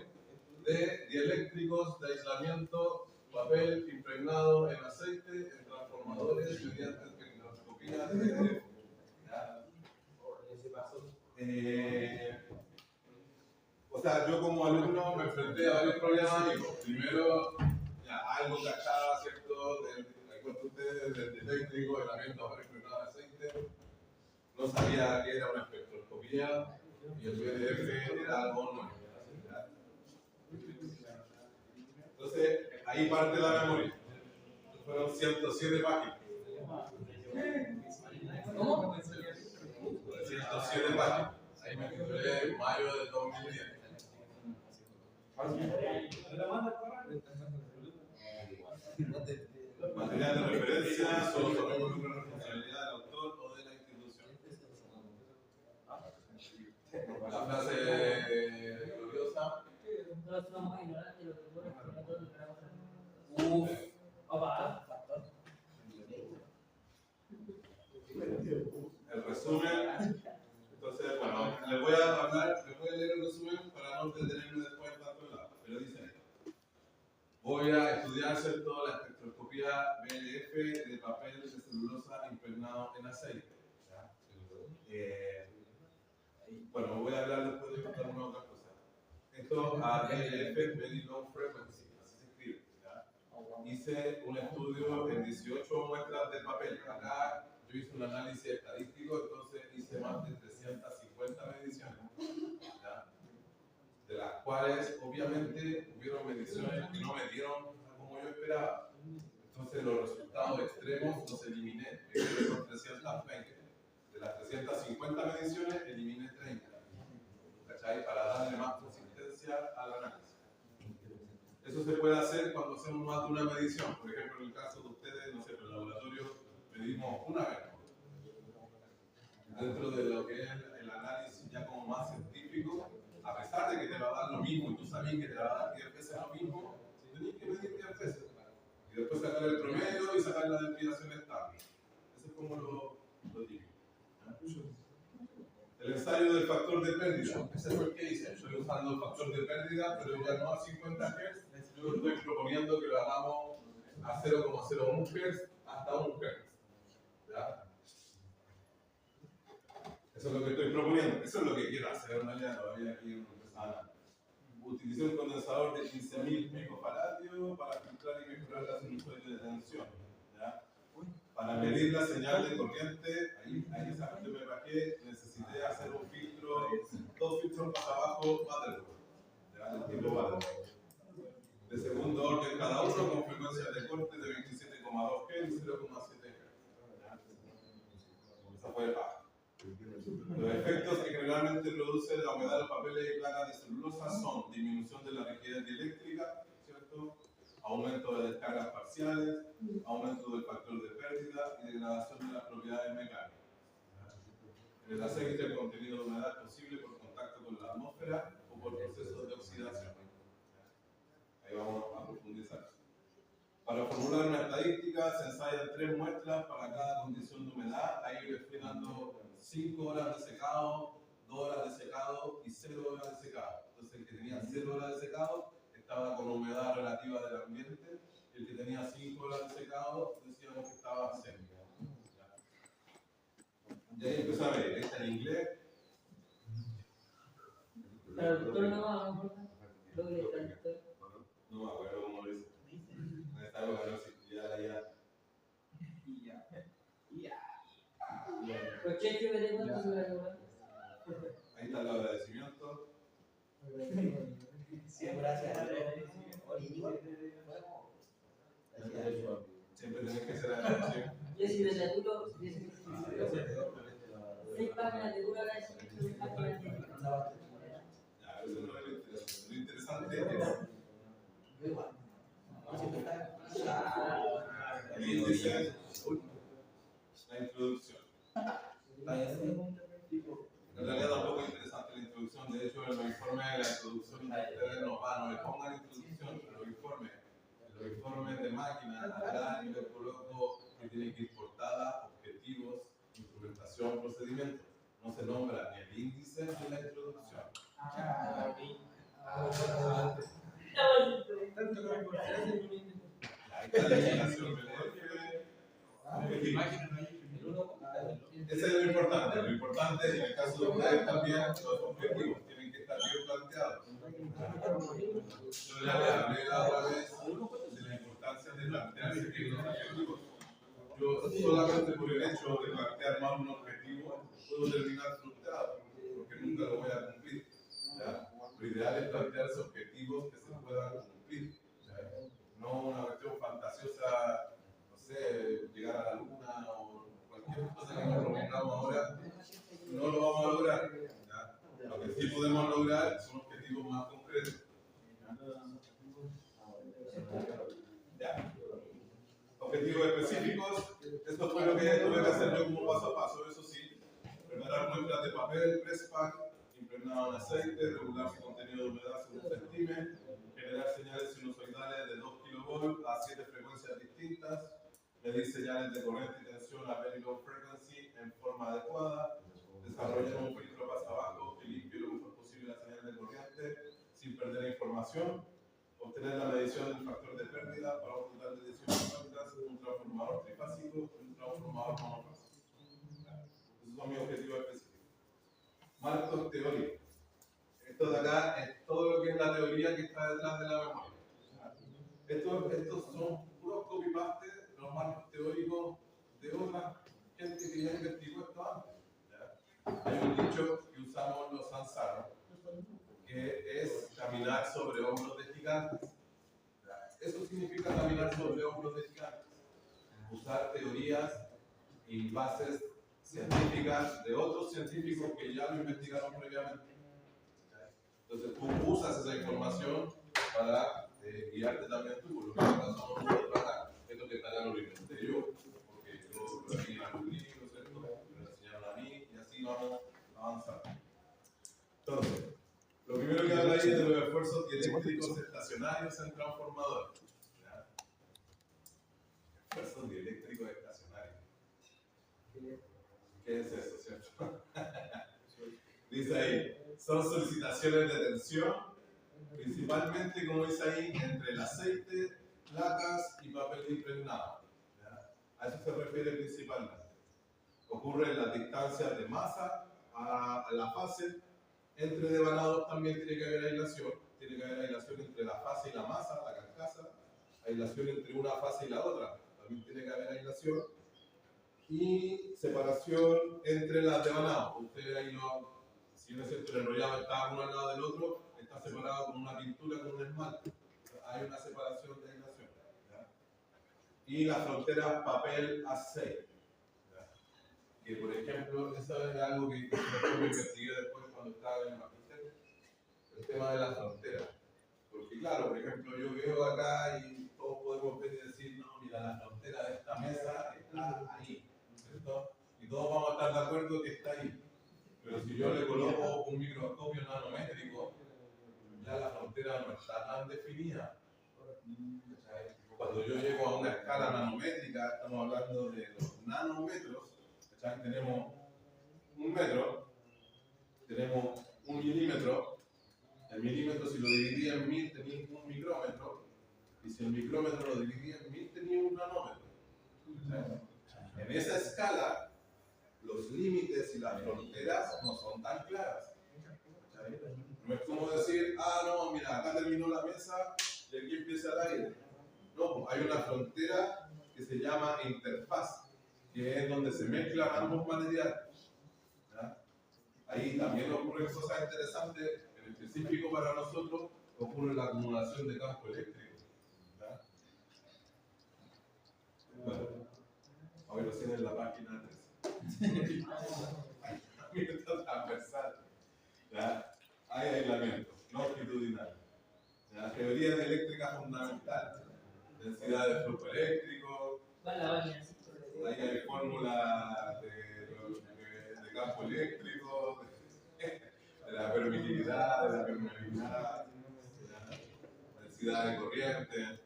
de dieléctricos de aislamiento, papel impregnado en aceite, en transformadores mediante espectroscopía de o sea, yo como alumno me enfrenté a varios problemas y primero, ya, algo cachaba, ¿cierto? Recuerdo ustedes del eléctrico, aislamiento, papel impregnado en aceite. No sabía que era una espectroscopía y el PDF era algo nuevo. Entonces, ahí parte la memoria. Fueron 107 páginas. ¿Cómo? 107 páginas. Ahí me titulé en mayo de 2010. Material de referencia solo sabemos la responsabilidad del autor o de la institución. La frase gloriosa. Nosotros somos ignorantes de lo que ocurre, pero no todos lo queremos hacer. Papá. resumen. Entonces, bueno, les voy a leer el resumen para no detenerme después tanto en la. Pero dice ahí. Voy a estudiar, ¿cierto?, la espectroscopía BLF de papel de celulosa impregnado en aceite. ¿Ya? Bueno, voy a hablar después de contar una otra cosa. Esto a BLF, Very Low Frequency, así se escribe. ¿Ya? Hice un estudio en 18 muestras de papel. Acá yo hice un análisis estadístico, entonces hice más de 350 mediciones. ¿Ya? De las cuales obviamente hubieron mediciones que no me dieron como yo esperaba. Entonces los resultados extremos los eliminé, me quedé con 320. De las 350 mediciones eliminé 30. ¿Cachai? Para darle más consistencia al análisis. Eso se puede hacer cuando hacemos más de una medición. Por ejemplo, en el caso de ustedes, no sé, en el laboratorio medimos una vez. Dentro de lo que es el análisis ya como más científico, a pesar de que te va a dar lo mismo y tú sabes que te va a dar 10 veces lo mismo, tenés que medir 10 veces. Y después sacar el promedio y sacar la desviación estable. Eso es como lo típico. El ensayo del factor de pérdida. Ese fue el que hice. Estoy usando el factor de pérdida, pero ya no a 50 Hz. Yo estoy proponiendo que lo hagamos a 0,01 Hz hasta 1 Hz. ¿Ya? Eso es lo que estoy proponiendo. Eso es lo que quiero hacer. En realidad todavía aquí no empezaba nada. Utilicé un condensador de 15.000 picofaradios para filtrar y mejorar la sinusoide de tensión. ¿Ya? Para medir la señal de corriente, ahí exactamente me bajé, necesité hacer un filtro, 2 filtros más abajo, Butterworth, del tipo Butterworth. De segundo orden cada uno, con frecuencias de corte de 27,2 Hz y 0,7 Hz. Esa fue baja. Los efectos que generalmente produce la humedad de los papeles y placas de celulosa son disminución de la rigidez dieléctrica, ¿cierto?, aumento de descargas parciales, aumento del factor de pérdida y degradación de las propiedades mecánicas. En el aceite el contenido de humedad es posible por contacto con la atmósfera o por procesos de oxidación. Ahí vamos a profundizar. Para formular una estadística se ensayan 3 muestras para cada condición de humedad. Ahí les estoy dando 5 horas de secado, 2 horas de secado y 0 horas de secado. Entonces el que tenía 0 horas de secado estaba con humedad relativa del ambiente, y el que tenía 5 horas de secado decíamos que estaba seco. Y ahí empezó a ver, ahí está en inglés. Traductor no va a lo que traductor. No me acuerdo cómo lo dice. En esta época no existía la IA. Pues cheque, me tengo que subir. Ahí está el agradecimiento. Gracias. Siempre tenés que ser agradecido. Yo si me saturo, 6 páginas de puro agradecimiento, 6 páginas de... Ya, eso no es lo interesante. Lo interesante es el índice, la introducción. En realidad tampoco es interesante la introducción. De hecho, en los informes de la introducción ustedes no le pongan introducción, pero los informes de máquina, acá yo les coloco que tienen que ir portada, objetivos, instrumentación, procedimiento. No se nombra ni el índice ni la introducción. Ahí está la explicación del ese es lo importante. Lo importante en el caso de ustedes también, los objetivos tienen que estar bien planteados. Yo ya les hablé la otra vez de la importancia de plantearse bien los objetivos. Yo solamente por el hecho de plantear mal un objetivo puedo terminar frustrado, porque nunca lo voy a cumplir. ¿Ya? Lo ideal es plantearse objetivos que se puedan cumplir. ¿Ya? No una cuestión fantasiosa, no sé, llegar a la luna o cualquier cosa que nos propongamos ahora, no lo vamos a lograr. ¿Ya? Lo que sí podemos lograr son objetivos más concretos. ¿Ya? Objetivos específicos, esto fue lo que tuve que hacer yo como paso a paso, eso sí, preparar muestras de papel, press pack, impregnado en aceite, regular su contenido de humedad según se estime, generar señales sinusoidales de 2 kV a 7 frecuencias distintas, medir señales de corriente y tensión a very low frequency en forma forma adecuada, desarrollen un filtro pasa abajo que limpie lo mejor posible la señal de corriente sin perder información, obtener la medición del factor de pérdida para un total de 18 vueltas, un transformador trifásico y un transformador monofásico. Esos son mis objetivos específicos. Marcos teóricos. Esto de acá es todo lo que es la teoría que está detrás de la memoria. Estos son puros copy-paste, los marcos teóricos de otra gente que ya investigó esto antes. ¿Ya? Hay un dicho que usamos los sansaros, que es caminar sobre hombros de gigantes. ¿Ya? Eso significa caminar sobre hombros de gigantes. Usar teorías y bases científicas de otros científicos que ya lo investigaron previamente. ¿Ya? Entonces tú usas esa información para guiarte también tú. Lo que pasa somos nosotros acá. Esto que está acá lo inventé yo, porque yo lo leí en algún libro, ¿cierto? Me lo enseñaron a mí y así vamos avanzando. Entonces, lo primero que habla ahí es de los esfuerzos dieléctricos estacionarios en transformadores. ¿Ya? Esfuerzos dieléctricos estacionarios. ¿Qué es eso, cierto? Dice ahí, son solicitaciones de tensión, principalmente, como dice ahí, entre el aceite, placas y papel impregnado. ¿Ya? A eso se refiere principalmente. Ocurre en las distancias de masa a la fase. Entre devanados también tiene que haber aislación. Tiene que haber aislación entre la fase y la masa, la carcasa. Aislación entre una fase y la otra. También tiene que haber aislación. Y separación entre las devanados. Ustedes ahí si no es cierto, el enrollado está uno al lado del otro, está separado con una pintura, con un esmalte. Hay una separación de aislación. ¿Ya? Y la frontera papel-aceite. Que por ejemplo, eso es algo que yo investigué después cuando estaba en el magisterio, el tema de la frontera. Porque claro, por ejemplo, yo veo acá y todos podemos ver y decir, no, mira, la frontera de esta mesa está ahí, ¿cierto? Y todos vamos a estar de acuerdo que está ahí. Pero si yo le coloco un microscopio nanométrico, ya la frontera no está tan definida. Cuando yo llego a una escala nanométrica, estamos hablando de los nanómetros. Tenemos 1 metro, tenemos 1 milímetro. El milímetro, si lo dividí en 1000, tenía 1 micrómetro. Y si el micrómetro lo dividí en 1000, tenía 1 nanómetro. En esa escala, los límites y las fronteras no son tan claras. No es como decir, no, mira, acá terminó la mesa y aquí empieza el aire. No, hay una frontera que se llama interfaz, que es donde se mezclan ambos materiales. ¿Ya? Ahí también ocurren cosas interesantes, en específico para nosotros, ocurre la acumulación de campo eléctrico. ¿Ya? Bueno, hoy recién en la página 3. Aislamiento transversal. ¿Ya? Hay aislamiento longitudinal. ¿Ya? Teoría de eléctrica fundamental. Densidad de flujo eléctrico. Ahí hay fórmula de campo eléctrico, de la permitividad, de la permeabilidad, de la densidad de corriente,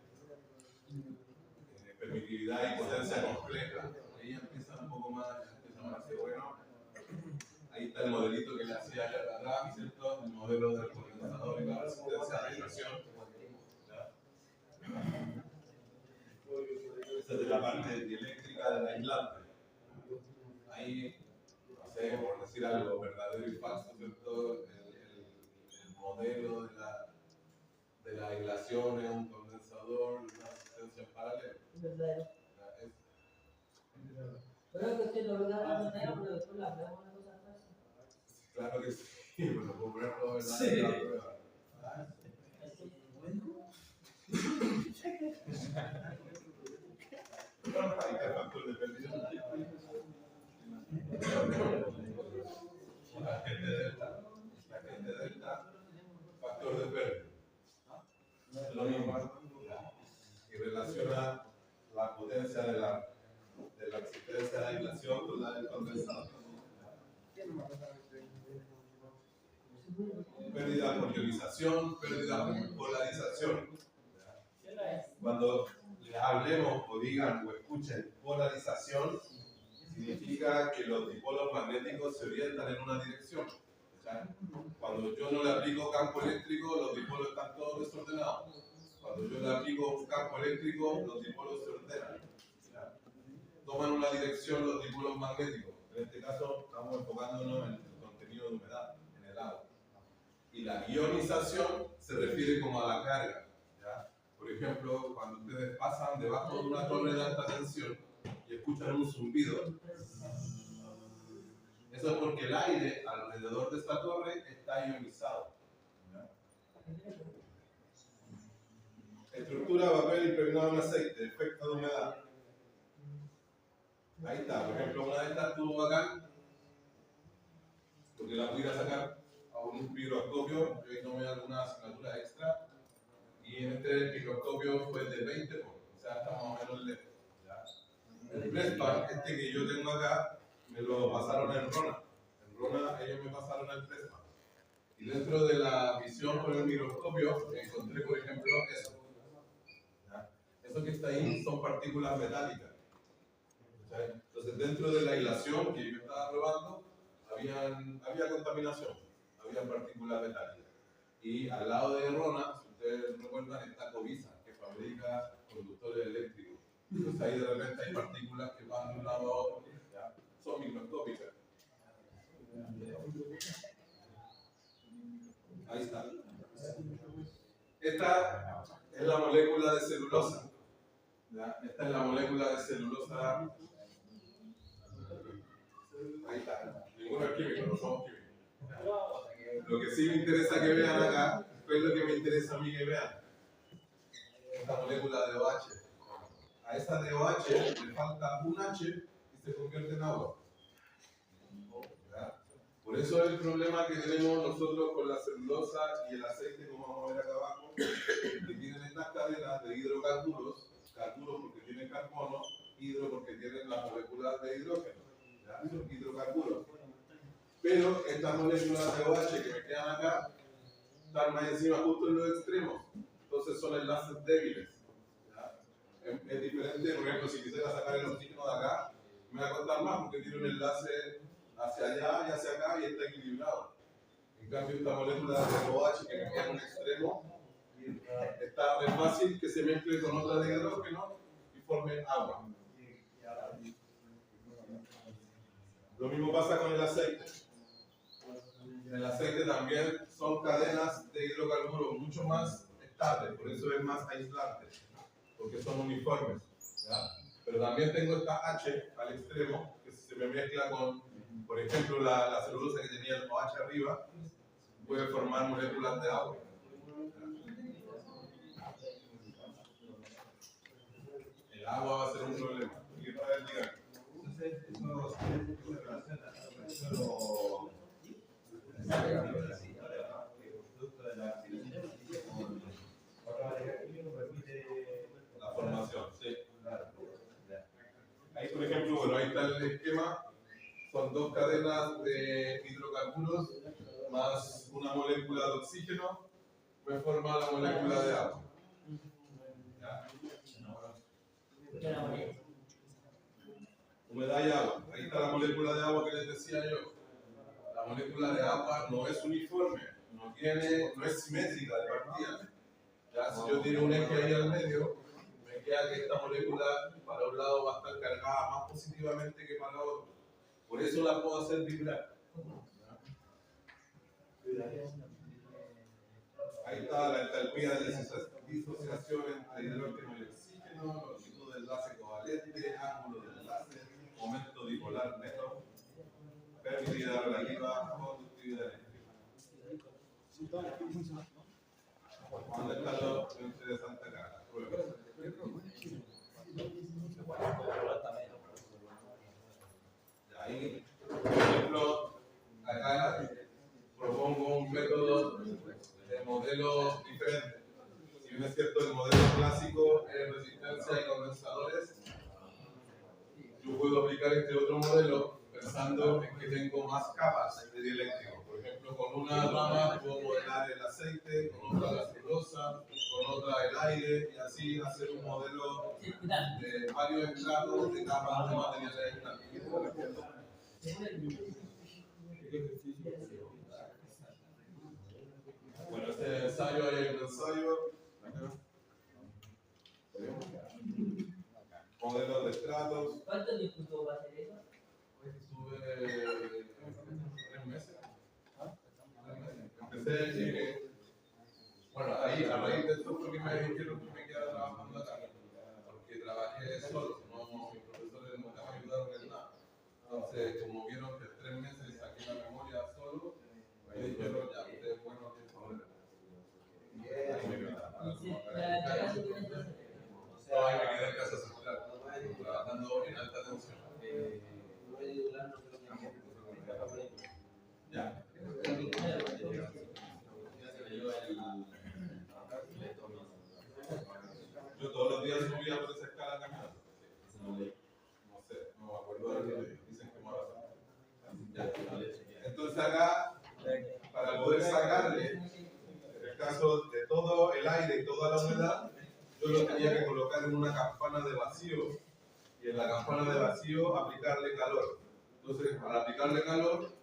permitividad y potencia compleja. Ahí empieza un poco más, empieza a ser bueno. Ahí está el modelito que le hacía allá atrás, ¿cierto? El modelo del condensador y la resistencia a la aislación. Esa es de la parte dieléctrica del aislante. Ahí, no sé, por decir algo verdadero y falso, ¿cierto? El modelo de la aislación es un condensador, una resistencia en paralelo. Verdadero. Pero que usted lo vea la pantalla, pero después la vemos una cosa fácil. Claro que sí, pero puedo poner todo verdadero en la prueba. Ahí está el factor de pérdida. La gente delta, factor de pérdida. Es lo mismo. Y relaciona la potencia de la existencia de la aislación con la del condensador. Pérdida por ionización, pérdida por polarización. Cuando les hablemos o digan o escuchen polarización, significa que los dipolos magnéticos se orientan en una dirección. ¿Cachai? Cuando yo no le aplico campo eléctrico, los dipolos están todos desordenados. Cuando yo le aplico un campo eléctrico, los dipolos se ordenan. ¿Ya? Toman una dirección los dipolos magnéticos. En este caso, estamos enfocándonos en el contenido de humedad, en el agua. Y la ionización se refiere como a la carga. ¿Ya? Por ejemplo, cuando ustedes pasan debajo de una torre de alta tensión y escuchan un zumbido, eso es porque el aire alrededor de esta torre está ionizado. ¿Ya? Estructura, papel impregnado en aceite, efecto de humedad. Ahí está, por ejemplo, una de estas tuvo acá, porque la pudiera sacar a un microscopio, yo ahí tomé alguna asignatura extra, y en este microscopio fue de 20 por, o sea, está más o menos lejos. El Presspan, este que yo tengo acá, me lo pasaron en Rona. En Rona ellos me pasaron el Presspan. Y dentro de la visión con el microscopio encontré, por ejemplo, eso. ¿Ya? Eso que está ahí son partículas metálicas. ¿Ya? Entonces, dentro de la aislación que yo estaba probando, había contaminación, había partículas metálicas. Y al lado de Rona, si ustedes recuerdan, está Covisa, que fabrica conductores eléctricos. Entonces ahí de repente hay partículas que van de un lado a otro, ¿ya? Son microscópicas. Ahí está. Esta es la molécula de celulosa. ¿Ya? Esta es la molécula de celulosa. Ahí está. Ninguno es químico, no somos químicos. ¿Ya? Lo que sí me interesa que vean acá, es lo que me interesa a mí que vean. Esta molécula de OH. A esa de OH le falta un H y se convierte en agua. ¿Ya? Por eso es el problema que tenemos nosotros con la celulosa y el aceite, como vamos a ver acá abajo, que tienen estas cadenas de hidrocarburos, carburos porque tienen carbono, hidro porque tienen las moléculas de hidrógeno. ¿Ya? Son hidrocarburos. Pero estas moléculas de OH que me quedan acá están más encima justo en los extremos. Entonces son enlaces débiles. Es diferente, por ejemplo, si quisiera sacar el oxígeno de acá, me va a costar más porque tiene un enlace hacia allá y hacia acá y está equilibrado. En cambio, esta molécula de OH que me queda en un extremo, es fácil que se mezcle con otra de hidrógeno y forme agua. Lo mismo pasa con el aceite. En el aceite también son cadenas de hidrocarburos mucho más estables, por eso es más aislante. Porque son uniformes, ¿ya? Pero también tengo esta H al extremo, que se me mezcla con, por ejemplo, la celulosa que tenía el OH arriba, puede formar moléculas de agua. El agua va a ser un problema. ¿Qué para el día? Entonces, eso se relaciona producto de la la formación, sí. Ahí, por ejemplo, bueno, ahí está el esquema. Son dos cadenas de hidrocarburos más una molécula de oxígeno, me forma la molécula de agua. ¿Ya? Humedad y agua. Ahí está la molécula de agua que les decía yo. La molécula de agua no es uniforme, no es simétrica de partida. Ya, si yo tiro un eje ahí al medio, me queda que esta molécula para un lado va a estar cargada más positivamente que para otro. Por eso la puedo hacer vibrar. Ahí está la entalpía de disociación entre hidrógeno y oxígeno, longitud de enlace covalente, ángulo de enlace, momento dipolar neto, permitividad relativa, conductividad eléctrica. ¿Dónde está lo interesante acá? Ahí, por ejemplo, acá propongo un método de modelo diferente. Si bien es cierto, el modelo clásico es resistencia y condensadores, yo puedo aplicar este otro modelo pensando en que tengo más capas de dieléctrico. Por ejemplo, con una rama puedo modelar el aceite, con otra la celulosa, con otra el aire, y así hacer un modelo circular. de varios estratos de capas de materiales extractivos. Bueno, este es el ensayo, ahí hay el ensayo. Modelos de estratos. ¿Cuánto discutió va a hacer eso? Estuve 3 meses. Empecé a decir que, bueno, ahí a raíz de esto fue que me dijeron que me quedara trabajando acá, porque trabajé solo, no, mis profesores nunca me ayudaron en nada. Entonces, como vieron que en 3 meses saqué la memoria solo, me dijeron, ya, usted es bueno que poner. Ahí me quedaba. Y para la casa tiene entonces. No, ahí me quedé en casa central, trabajando en alta tensión. Ya. Yo todos los días subía por esa escala caminando. No sé, no me acuerdo de lo que dicen que me va a hacer. Entonces acá, para poder sacarle, en el caso de todo el aire y toda la humedad, yo lo tenía que colocar en una campana de vacío y en la campana de vacío aplicarle calor. Entonces, al aplicarle calor,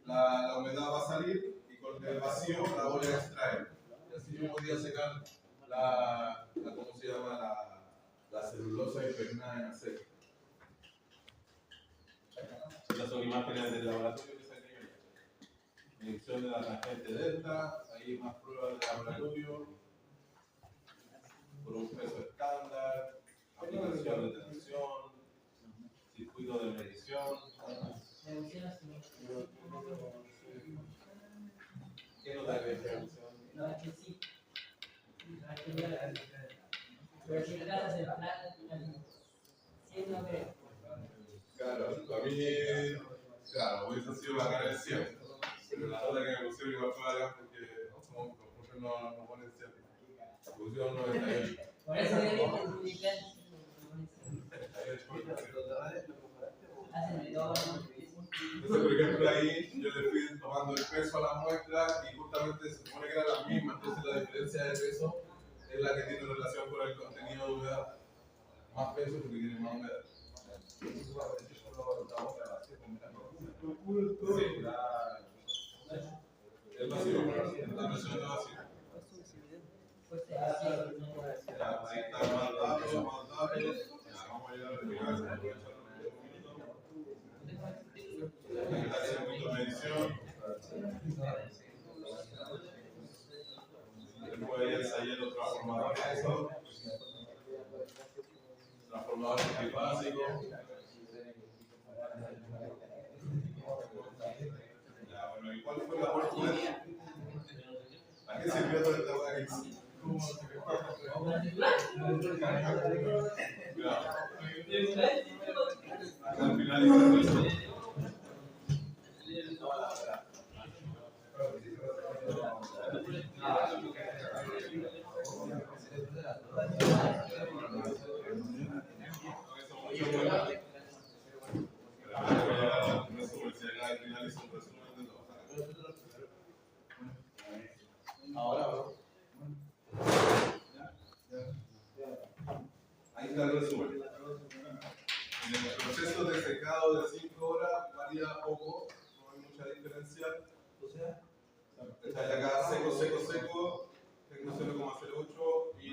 la humedad va a salir y con el vacío la voy a extraer. Y así yo podía secar ¿cómo se llama? La celulosa impregnada en acero. Estas son imágenes del laboratorio que saqué yo. Medición de la tangente delta, ahí más pruebas de laboratorio, por un peso estándar, aplicación de tensión, circuito de medición. ¿Qué nota de diferencia? No, es que sí. Pero si la casa se plata, sí, no creo. Claro, a mí, claro, hubiese sido bacán el 100, pero la nota que me pusieron igual fue bacán porque como los profes no ponen 100, pusieron 98. Por eso debería publicar. 98. Hacen de todo. Entonces, por ejemplo, ahí yo le fui tomando el peso a la muestra y justamente se supone que era la misma, entonces la diferencia de peso es la que tiene relación con el contenido de humedad. Más peso porque tiene más humedad. Sí. Es vacío, está mencionando vacío. Pues así. Ya, ahí está más datos, más datos. Ya, vamos a llegar a la circuito de medición. Después ahí ensayé los transformadores, transformadores trifásicos. Ya, bueno, ¿y cuál fue la oportunidad? ¿A qué sirvió todo esta hueá que hice? Al finalizar esto. Ahí está el resumen. En el proceso de secado de 5 horas varía poco, no hay mucha diferencia. Está acá seco, seco, seco, tengo 0,08 y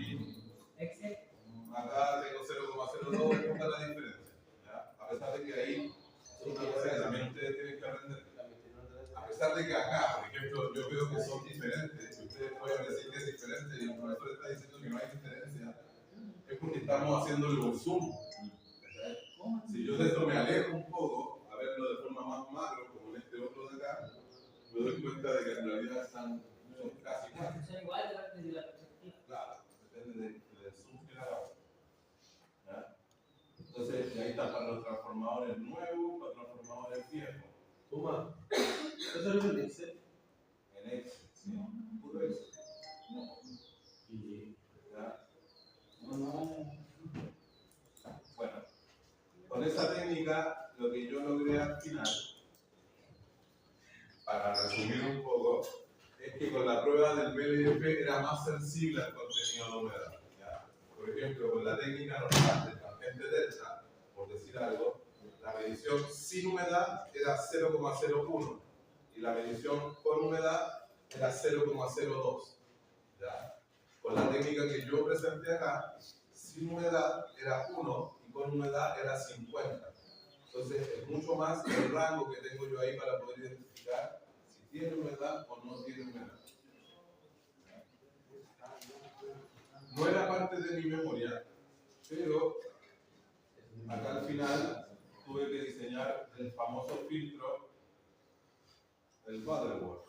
acá tengo 0,02, esta es la diferencia. ¿Ya? A pesar de que ahí es una cosa que también ustedes tienen que aprender. A pesar de que acá, por ejemplo, yo veo que son diferentes, ustedes pueden decir que es diferente y el profesor está diciendo que no hay diferencia, es porque estamos haciéndole un zoom. Si yo de esto me alejo un poco, a verlo de forma más macro, como en este otro de acá, me doy cuenta de que en realidad son casi iguales. Son iguales, depende de la perspectiva. Claro, depende del zoom que hagamos. ¿Ya? Entonces, y ahí está para los transformadores nuevos, para los transformadores viejos. Toma. ¿Eso es en Excel? En Excel, sí. Puro Excel. ¿Ya? Bueno, con esa técnica, lo que yo logré al final, para resumir un poco, es que que con la prueba del BLF era más sensible al contenido de humedad. ¿Ya? Por ejemplo, con la técnica normal del tangente delta, por decir algo, la medición sin humedad era 0,01 y la medición con humedad era 0,02. ¿Ya? Con la técnica que yo presenté acá, sin humedad era 1 y con humedad era 50. Entonces es mucho más el rango que tengo yo ahí para poder identificar si tiene humedad o no tiene humedad. No era parte de mi memoria, pero acá al final tuve que diseñar el famoso filtro del Butterworth.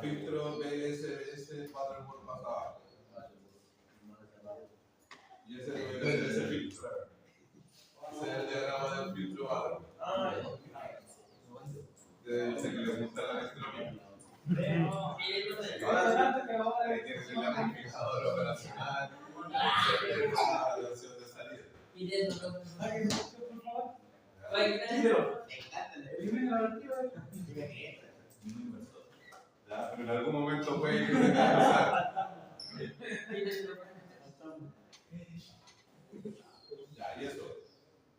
Filtro BSBS Butterworth más abajo. Y ese tuve que hacer ese filtro. Ese es el diagrama del filtro Butterworth. Yo sé que les gusta la electrónica. Ahí tienes el amplificador operacional, la relación de salida. Y de eso, ¿no? Ya, pero en algún momento puede que tenga que usar. Ya, y eso.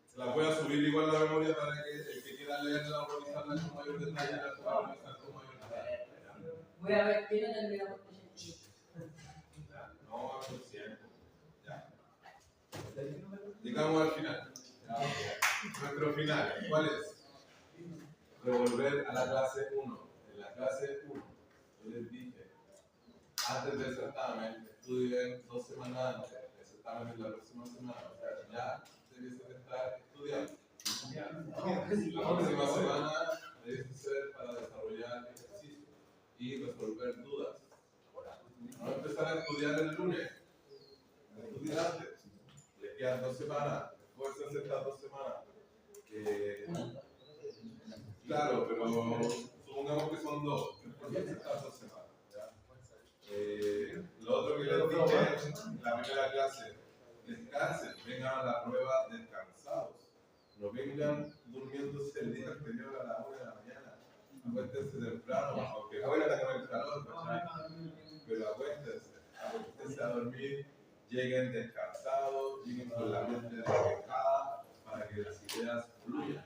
Se la voy a subir igual la memoria para que el que quiera leerla o revisarla con mayor detalle la pueda revisar con mayor detalle. Voy a ver, ¿qué no terminamos con eso? Ya, no vamos a ver tiempo. Ya. Llegamos al final. Nuestro final, ¿cuál es? Revolver a la clase 1. En la clase 1, yo les dije, antes del certamen, estudien 2 semanas antes. El certamen es la próxima semana. O sea, ya debiesen estar estudiando. La próxima semana debe ser para desarrollar ejercicio y resolver dudas. No empezar a estudiar el lunes, estudiar antes. Les quedan 2 semanas, esfuércense estas 2 semanas. Claro, pero supongamos que son 2, esfuércense estas 2 semanas. ¿Ya? Lo otro que les dije en la primera clase, descansen, vengan a la prueba descansados. No vengan durmiéndose el día anterior a la 1 de la mañana. Acuéstense temprano, aunque ahora con el calor, pero acuéstense a dormir, lleguen descansados, lleguen con la mente despejada para que las ideas fluyan.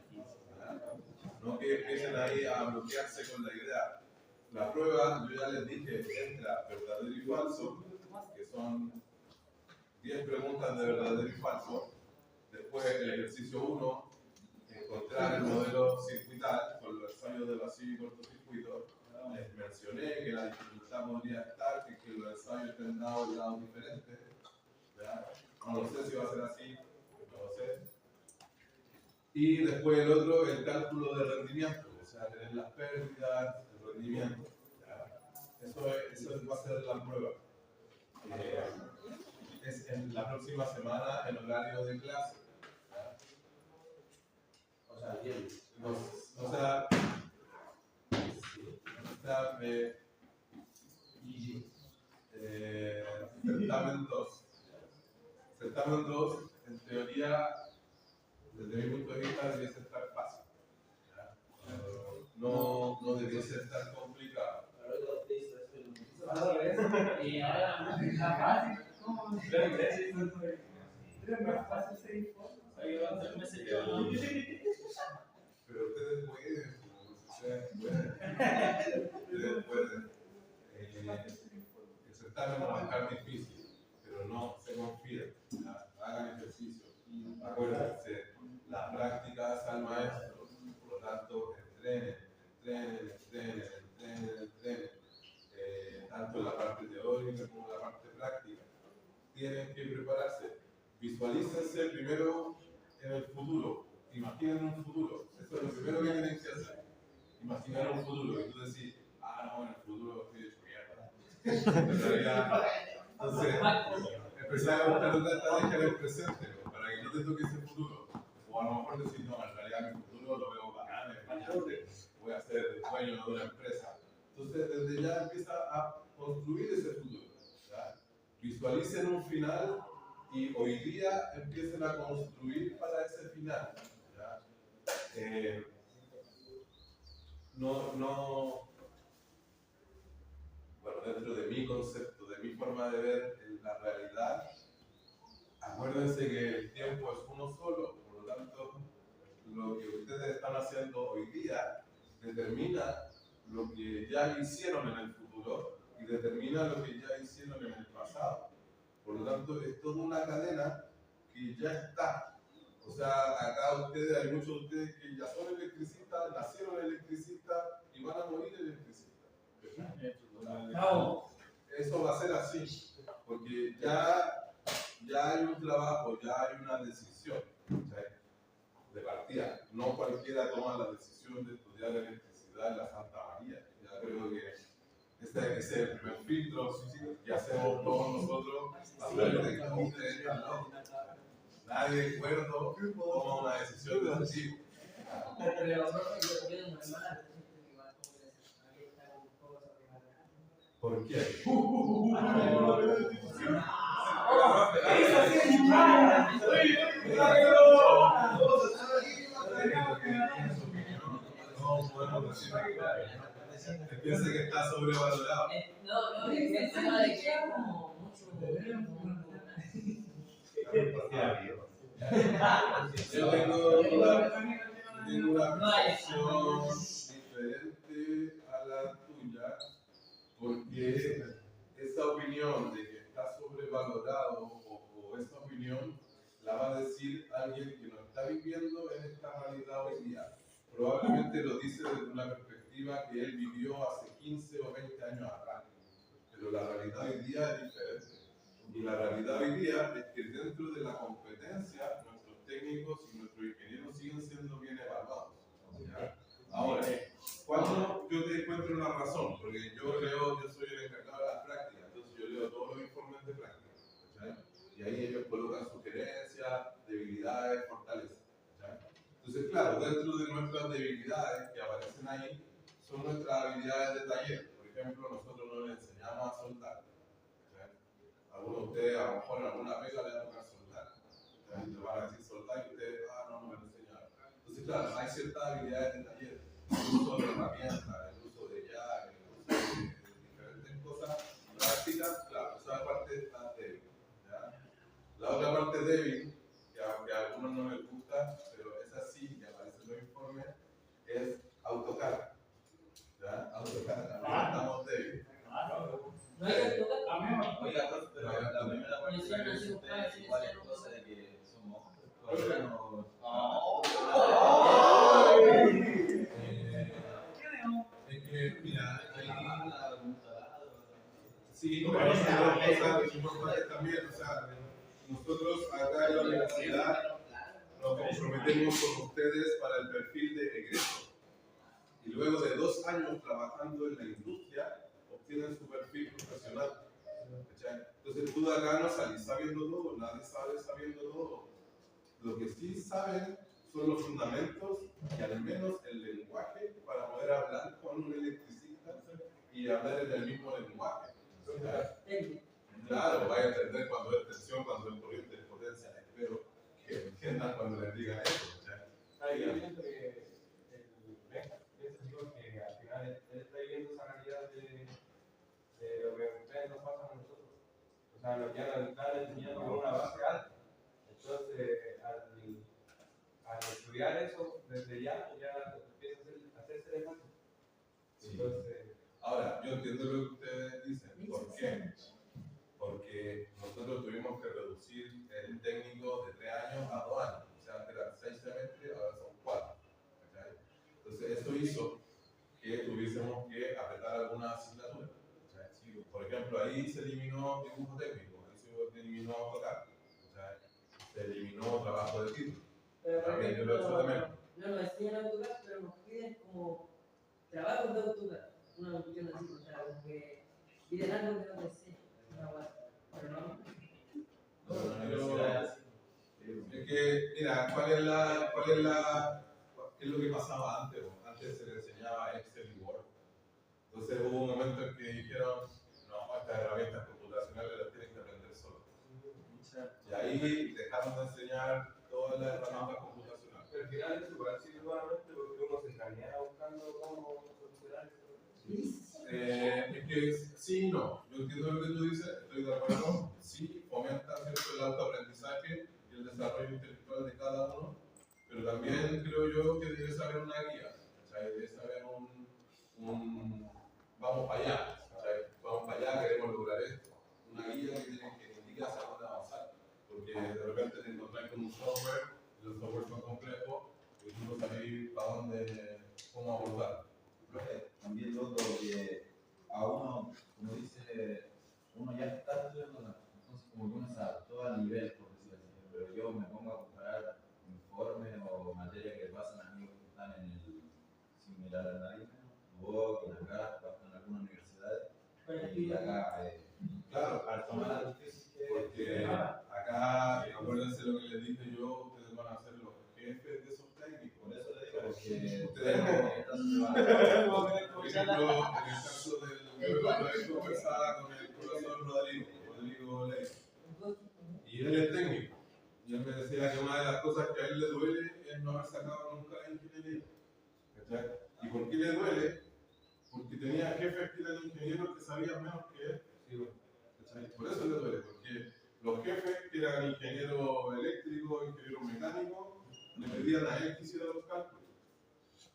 ¿Verdad? No que empiecen ahí a bloquearse con la idea. La prueba, yo ya les dije, entra verdadero y falso, que son 10 preguntas de verdadero y falso. Después, el ejercicio 1, encontrar el modelo circuital con los ensayos de vacío y cortocircuito. Les mencioné que la dificultad podría estar en que los ensayos estén dados en lados diferentes. ¿Verdad? No lo sé si va a ser así, no lo sé. Y después el otro, el cálculo de rendimiento, o sea, tener las pérdidas, el rendimiento. ¿Ya? Eso va a ser la prueba. Es en la próxima semana en horario de clase. ¿Ya? O sea, bien. Certamen 2. Certamen 2, en teoría, desde mi punto de vista, debiese estar fácil. ¿Ya? No debiese estar complicado. Y ahora está fácil. ¿Cómo? Es más fácil seguir fotos. Pero ustedes pueden. Ustedes pueden. El certamen va a estar difícil, pero no se confíen. Hagan ejercicio. Acuérdense, la práctica hace al maestro. Por lo tanto, entrenen. Tanto la parte teórica como la parte práctica. Tienen que prepararse. Visualícense primero en el futuro. Imaginen un futuro. Eso es lo primero que tienen que hacer. Imaginar un futuro. Y tú decís, no, en el futuro estoy hecho mierda. En realidad, entonces, empezar a buscar otra estrategia en el presente, ¿no? Para que no te toque ese futuro. O a lo mejor decir, no, en realidad mi futuro lo veo bacán, es brillante, voy a ser dueño de una empresa. Entonces, desde ya empieza a construir ese futuro. ¿Ya? Visualicen un final y hoy día empiecen a construir para ese final. ¿Ya? bueno, dentro de mi concepto, de mi forma de ver la realidad, acuérdense que el tiempo es uno solo, por lo tanto, lo que ustedes están haciendo hoy día determina lo que ya hicieron en el futuro y determina lo que ya hicieron en el pasado. Por lo tanto, es toda una cadena que ya está. O sea, acá ustedes, hay muchos de ustedes que ya son electricistas, nacieron electricistas y van a morir electricistas. No. Eso va a ser así, porque ya hay un trabajo, ya hay una decisión, ¿sí? De partida. No cualquiera toma la decisión de estudiar electricidad en la Santa María. Ya creo que ese es el primer filtro que hacemos todos nosotros a través de que ustedes están locos. Nadie de acuerdo toma una decisión de ese tipo. Pero yo tengo una hermana, pero siento que igual como que aquí está un poco sobrevalorada. ¿Por qué? No podemos decir que piensa que está sobrevalorado. No, el tema de que es como mucho. Yo tengo una percepción diferente a la tuya, porque esa opinión de que está sobrevalorado o esa opinión la va a decir alguien que no está viviendo en esta realidad hoy día. Probablemente lo dice desde una perspectiva que él vivió hace 15 o 20 años atrás, pero la realidad hoy día es diferente. Y la realidad hoy día es que dentro de la competencia, nuestros técnicos y nuestros ingenieros siguen siendo bien evaluados. ¿Ya? Ahora, cuando yo te encuentro una razón, porque yo soy el encargado de las prácticas, entonces yo leo todos los informes de práctica, ¿ya? Y ahí ellos colocan sugerencias, debilidades, fortalezas. ¿Ya? Entonces, claro, dentro de nuestras debilidades que aparecen ahí, son nuestras habilidades de taller. Por ejemplo, nosotros no les enseñamos a soldar. Algunos de ustedes a lo mejor en alguna pega le van a tocar soldar. Le van a decir soldar y ustedes, no me lo enseñaron. Entonces, claro, hay ciertas habilidades de taller, el uso de herramientas, el uso de llaves, el uso de diferentes cosas prácticas, claro, esa parte está débil. ¿Ya? La otra parte débil, que aunque a algunos no les gusta, pero es así, que aparece en los informes, es AutoCAD. ¿Ya? AutoCAD, estamos débiles. No hay que tocar. Oiga, profe, pero la primera parte de la que dice usted es igual es cosa de que somos es que, mira, ahí. Sí, pero hay cosas importantes también. O sea, nosotros acá en la universidad nos comprometemos con ustedes para el perfil de egreso. Y luego de 2 años trabajando en la industria, obtienen su perfil profesional. Entonces tú de acá no salís sabiendo todo, nadie sale sabiendo todo. Lo que sí saben son los fundamentos y al menos el lenguaje para poder hablar con un electricista y hablar en el mismo lenguaje. Claro, vaya a entender cuando es tensión, cuando es corriente de potencia. Espero que entiendan cuando les digan eso. Yo pienso que que al final él está viviendo esa realidad de lo que ustedes nos pasan a nosotros. O sea, nos ya nos están enseñando con una base alta. Entonces, al estudiar eso, desde ya empieza a hacerse de fácil. Entonces, ahora, yo entiendo lo que ustedes dicen. ¿Por qué? Porque nosotros tuvimos que reducir el técnico de 3 años a 2 años. O sea, antes eran 6 semestres, ahora son 4. ¿Okay? Entonces, eso hizo que tuviésemos que apretar algunas asignaturas. ¿Okay? Por ejemplo, ahí se eliminó dibujo técnico, ahí se eliminó AutoCAD, se eliminó trabajo de título. Pero por También yo ejemplo, lo echo de menos. no nos enseñan AutoCAD, pero nos piden como trabajos de AutoCAD. Una cuestión así, o sea, como que piden algo que no te enseñan. Pero no. Es que, mira, ¿qué es lo que pasaba antes? Antes se le enseñaba Excel y Word. Entonces hubo un momento en que dijeron, no, estas herramientas computacionales las tienen que aprender solos. Y ahí dejaron de enseñar todas las herramientas computacionales. pero al final es igual, sí, nuevamente, porque uno se escanea buscando cómo Es que sí y no. Yo entiendo lo que tú dices, estoy de acuerdo. Sí, fomenta ¿cierto? El autoaprendizaje y el desarrollo intelectual de cada uno, pero también creo yo que debe saber una guía, ¿cachai? Debe saber vamos para allá, ¿cachai? Vamos para allá, queremos lograr esto. Una guía que te indique hacia dónde avanzar, porque de repente te encontrás con un software, y los softwares son complejos, y tú no sabes para dónde, cómo abordar. También lo otro que a uno, como dice, uno ya está estudiando, entonces como que uno se adaptó al nivel, por decirlo así, pero yo me pongo a comparar informes o materias que pasan a amigos que están en el similar a nadie, o que acá en algunas universidades, y acá, Claro, al tomar la difícil porque acá, acuérdense lo que les dije yo, ustedes van a ser los jefes de esos técnicos. por eso le digo, porque Ustedes, por ejemplo, en el caso del yo conversaba con el profesor Rodrigo Ley, y él es técnico, y él me decía que una de las cosas que a él le duele es no haber sacado nunca la ingeniería. ¿Cachai? ¿Y por qué le duele? Porque tenía jefes que eran ingenieros que sabían menos que él. ¿Cachai? Por eso le duele, porque los jefes que eran ingenieros eléctricos, ingenieros mecánicos, le pedían a él que hiciera los cálculos.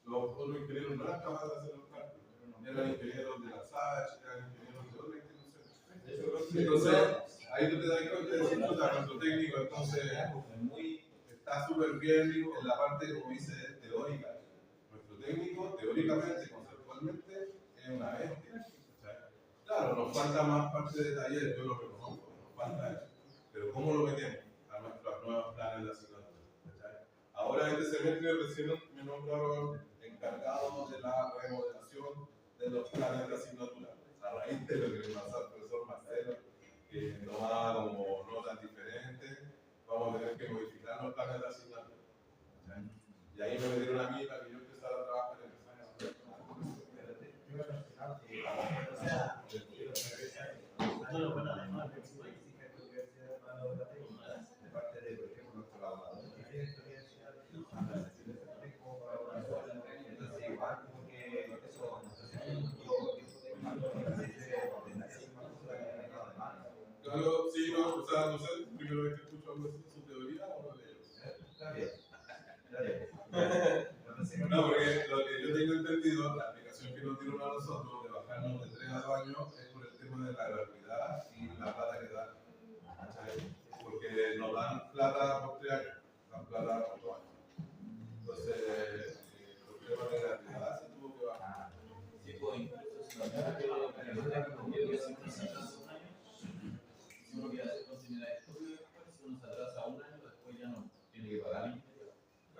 Los otros ingenieros no eran capaces de hacer los cálculos. Eran ingenieros de la SACH, eran ingenieros de otra institución. Entonces, ahí tú te das cuenta de decir, puta, nuestro técnico entonces está súper bien en la parte, como dice, teórica. Nuestro técnico, teóricamente, conceptualmente, es una bestia. Claro, nos falta más parte de taller, yo lo reconozco, nos falta eso. Pero ¿cómo lo metemos a nuestros nuevos planes de asignatura? Ahora este semestre recién me nombraron encargado de la remodelación de los planes de asignatura. A raíz de lo que me pasó al profesor Marcelo, que nos daba como notas diferentes, vamos a tener que modificar los planes de asignatura. Y ahí me metieron a mí para que yo empezara a trabajar en esa área. de parte de, por ejemplo, nuestro colaborador, entonces igual como que eso Claro, sí, no, o sea, no sé, primera vez que escucho algo así, ¿su teoría o lo leo? está bien, está bien. No, porque lo que yo tengo entendido, la aplicación que nos dieron a nosotros de bajarnos de 3 a 2 años es por el tema de la gratuidad y la plata que dan. ¿Cachai? Porque nos dan plata por 3 años, dan plata por 2 años. Entonces, por temas de gratuidad se tuvo que bajar. Sí, pues incluso si uno quiere hacer continuidad de estudio, si uno se atrasa un año, después ya no tiene que pagar ni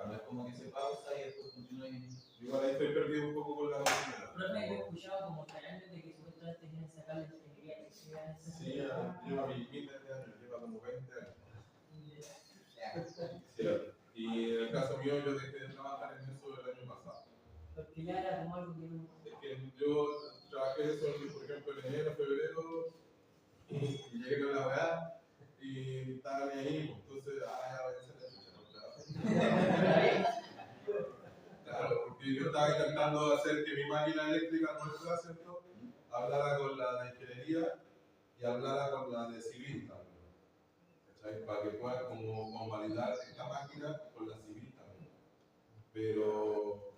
no es como que se pausa y después continúa y... Igual ahí estoy perdido un poco con la continuidad. Profe, yo he escuchado como que antes de que supuestamente quieren sacar la ingeniería que sea esa. Sí, lleva mis miles de años, lleva como 20 años. Sí, y en el caso mío, yo dejé de trabajar en eso el año pasado. Porque ya era como algo que no. Es que yo trabajé eso, por ejemplo, en enero, febrero, y llegué con la weá, y estaba ni ahí, entonces, ya voy a hacer la chucha, no trabajo. Claro, porque yo estaba intentando hacer que mi máquina eléctrica nuestra, ¿cierto?, hablara con la de ingeniería y hablara con la de civil también. ¿Cachai? Para que puedan como validar esta máquina con la civil también. Pero,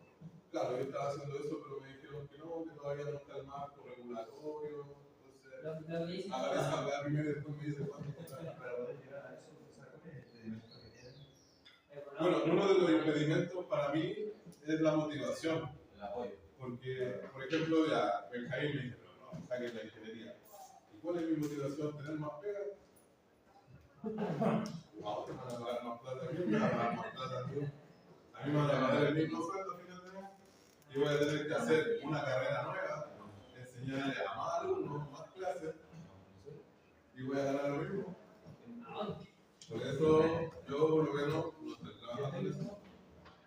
claro, yo estaba haciendo eso, pero me dijeron que no, que todavía no está el marco regulatorio. Entonces, a la vez hablar primero y después me dice cuándo. Para poder llegar a eso, ¿cuál es el impedimento que tienen? Bueno, uno de los impedimentos para mí es la motivación. El apoyo. Porque, por ejemplo, ya Benjamín me dice, no, saquen la ingeniería. ¿Y cuál es mi motivación? ¿Tener más pega? No, te van a pagar más plata a mí, me van a pagar más plata a mí. A mí me van a pagar el mismo sueldo a final de mes. Y voy a tener que hacer una carrera nueva, enseñarle a más alumnos, más clases. Y voy a ganar lo mismo. Por eso, yo por lo menos no estoy trabajando en eso.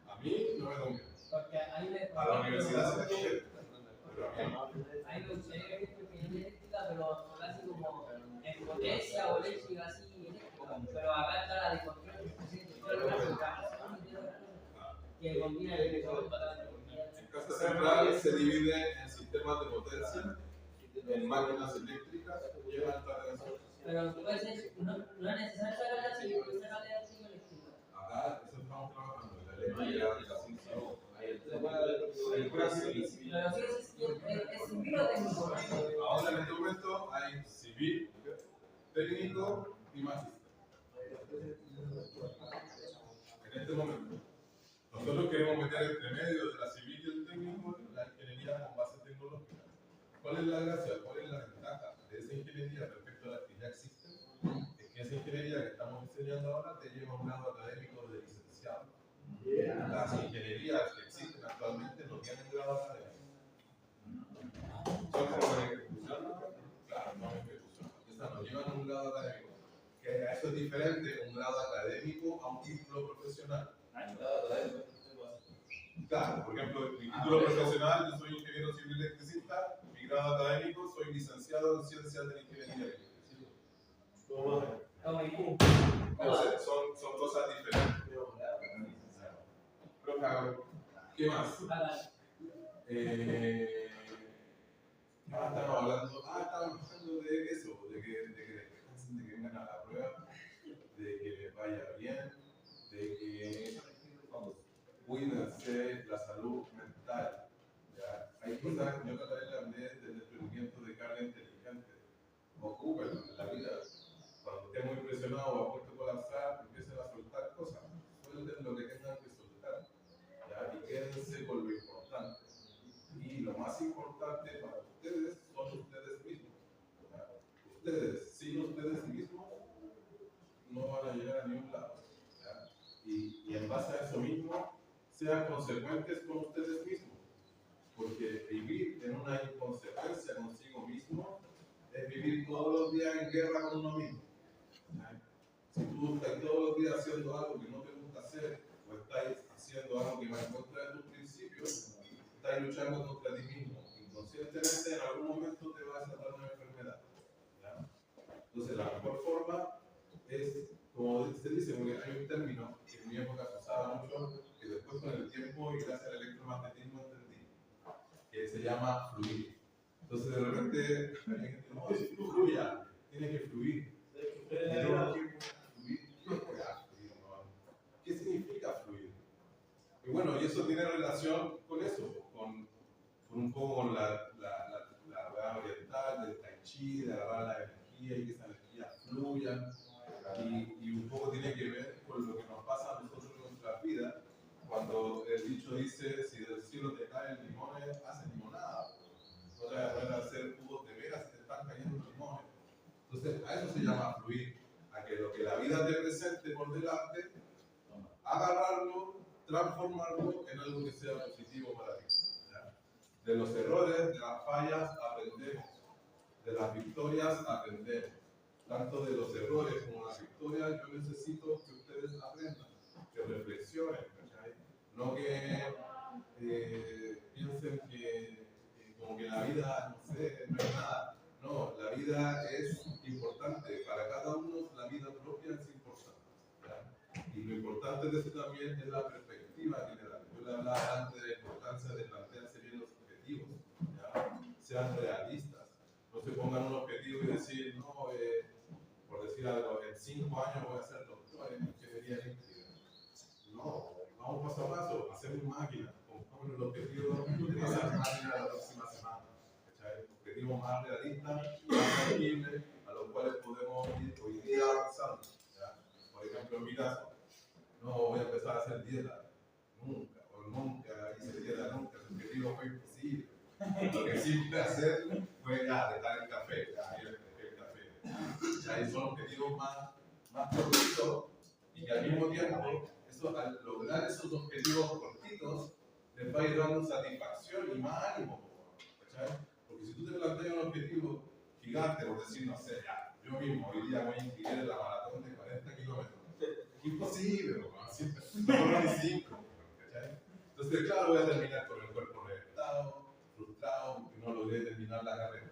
A mí no me conviene. Porque ahí me. A la universidad se me conviene. Pero a mí no. Ahí me gustaría ver ingeniería eléctrica, pero casi como en potencia o eléctrica así, pero acá está la de control que combina el En Casa Central se divide en sistemas de potencia en máquinas eléctricas llevan alta tensión. Pero puede ser, no es necesario sacar la civil, puede sacarle la civil eléctrica. Acá eso estamos trabajando en la eléctrica y la ciencia. Pero sí es civil o técnico. Ahora en este momento hay civil, técnico y magíster. En este momento. Nosotros queremos meter entre medio de la civil y el técnico la ingeniería con base tecnológica. ¿Cuál es la gracia? ¿Cuál es la ventaja de esa ingeniería respecto a las que ya existen? Es que esa ingeniería que estamos enseñando ahora te lleva a un grado académico de licenciado. Las ingenierías que existen actualmente no tienen grado académico. Son como en ejecución, claro, no en ejecución. Estas nos llevan a un grado académico. Que a eso es diferente un grado académico a un título profesional. Claro, por ejemplo, mi título profesional, yo soy ingeniero civil electricista, mi grado académico, soy licenciado en ciencias de la ingeniería eléctrica. Entonces, son cosas diferentes. Pero, ¿qué más? Estamos hablando de eso, de que vengan a la prueba, de que les vaya bien, de que cuídense la salud mental. ¿Ya? Hay cosas, yo otra vez le hablé del desprendimiento de carga inteligente. Ocúpenlo en la vida. Cuando estén muy presionados o a punto de colapsar, empiecen a soltar cosas. Suelten lo que tengan que soltar. ¿Ya? Y quédense con lo importante. Y lo más importante para ustedes son ustedes mismos. ¿Ya? Ustedes, sin ustedes mismos, no van a llegar a ningún lado. ¿Ya? Y en base a eso mismo, sean consecuentes con ustedes mismos. Porque vivir en una inconsecuencia consigo mismo es vivir todos los días en guerra con uno mismo. ¿Ya? Si tú estás todos los días haciendo algo que no te gusta hacer, o estás haciendo algo que va en contra de tus principios, estás luchando contra ti mismo. Inconscientemente en algún momento te va a desatar una enfermedad. ¿Ya? Entonces la mejor forma es, como se dice, porque hay un término que en mi época se usaba mucho, que después con el tiempo y gracias al electromagnetismo entendí, que se llama fluir. Entonces de repente alguien dice, no, si tú fluya, tienes que fluir. ¿Qué significa fluir? Y bueno, y eso tiene relación con eso, con un poco con la oriental del tai chi, de agarrar la energía y que esa energía fluya. Y un poco tiene que ver con lo que nos pasa a nosotros en nuestras vidas, cuando el dicho dice, si del cielo te caen limones, haces limonada. No te vas a poner a hacer jugos de veras si te están cayendo limones. Entonces, a eso se llama fluir, a que lo que la vida te presente por delante, agarrarlo, transformarlo en algo que sea positivo para ti. ¿Ya? De los errores, de las fallas, aprendemos. De las victorias, aprendemos. Tanto de los errores como las victorias, yo necesito que ustedes aprendan, que reflexionen, ¿cachai? No que piensen que como que la vida, no sé, no es nada. No, la vida es importante. Para cada uno la vida propia es importante. ¿Ya? Y lo importante de eso también es la perspectiva general. Yo le hablaba antes de la importancia de plantearse bien los objetivos. ¿Ya? Sean realistas. No se pongan un objetivo y decir, no, por decir algo, en 5 años voy a ser doctor en ingeniería eléctrica. No, vamos paso a paso, hacemos máquinas, pongamos el objetivo de utilizar máquinas la próxima semana. ¿Cachai? Objetivos más realistas, más tangibles, a los cuales podemos ir hoy día avanzando. ¿Ya? Por ejemplo, en mi caso, no voy a empezar a hacer dieta, nunca hice dieta, nunca, el objetivo fue imposible. Lo que sí pude hacer fue dejar el café, ya son objetivos más cortitos y que al mismo tiempo, al lograr esos objetivos cortitos, les va a ir dando satisfacción y más ánimo. ¿Cachai? Porque si tú te planteas un objetivo gigante, por decir, no sé, ya, yo mismo hoy día voy a inscribir en la maratón de 40 kilómetros. Imposible, no ni 5. Entonces, claro, voy a terminar con el cuerpo reventado, frustrado, porque no logré terminar la carrera.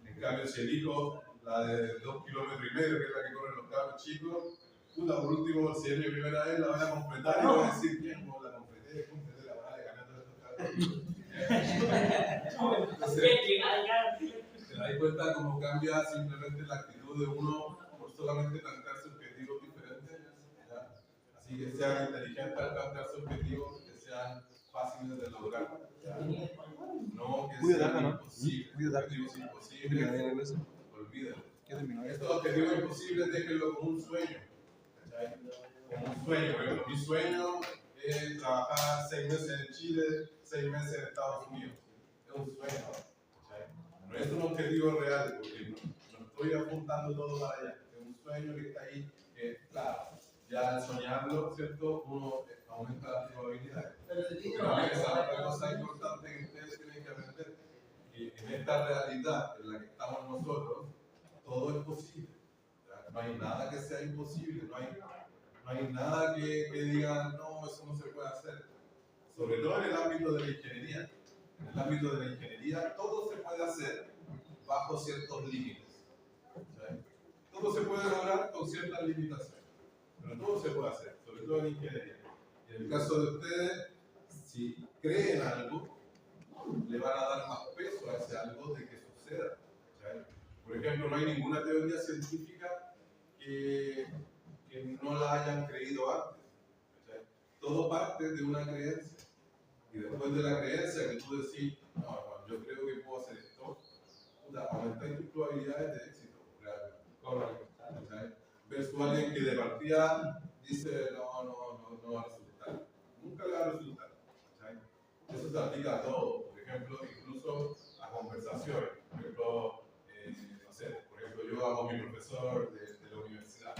En cambio, si elijo la de 2,5 kilómetros, que es la que corren los cabros chicos, puta, por último, si es mi primera vez, la voy a completar y voy a decir, bien, la completé, la voy a ganar todos estos cabros chicos. Entonces, te das cuenta cómo cambia simplemente la actitud de uno por solamente plantearse objetivos diferentes. ¿Ya? Así que sean inteligentes al plantearse objetivos, que sean fáciles de lograr. ¿Ya? No que sean imposibles. Objetivos imposibles, olvídalo. Estos objetivos imposibles déjenlo como un sueño. ¿Cachai? Como un sueño. Por ejemplo, mi sueño es trabajar 6 meses en Chile, 6 meses en Estados Unidos. Es un sueño. ¿Cachai? No es un objetivo real, porque no estoy apuntando todo para allá. Es un sueño que está ahí, que claro, ya al soñarlo, ¿cierto? Uno aumenta las probabilidades. Pero se dice, Pero esa es otra cosa importante que ustedes tienen que aprender. Que en esta realidad en la que estamos nosotros, todo es posible. ¿Ya? No hay nada que sea imposible, no hay nada que diga, no, eso no se puede hacer. Sobre todo en el ámbito de la ingeniería. En el ámbito de la ingeniería, todo se puede hacer bajo ciertos límites. ¿Ya? Todo se puede lograr con ciertas limitaciones, pero todo se puede hacer, sobre todo en ingeniería. Y en el caso de ustedes, si creen algo, le van a dar más peso a ese algo de que suceda. ¿Ya? Por ejemplo, no hay ninguna teoría científica que no la hayan creído antes. ¿Ya? Todo parte de una creencia. Y después de la creencia que tú decís, no, yo creo que puedo hacer esto, aumentáis tus probabilidades de éxito, realmente. Correcto. ¿Ya? Versus alguien que de partida dice, no va a resultar. Nunca le va a resultar. ¿Ya? Eso se aplica a todo. Por ejemplo, incluso a conversaciones. Por ejemplo, no sé, por ejemplo, yo hago mi profesor de la universidad.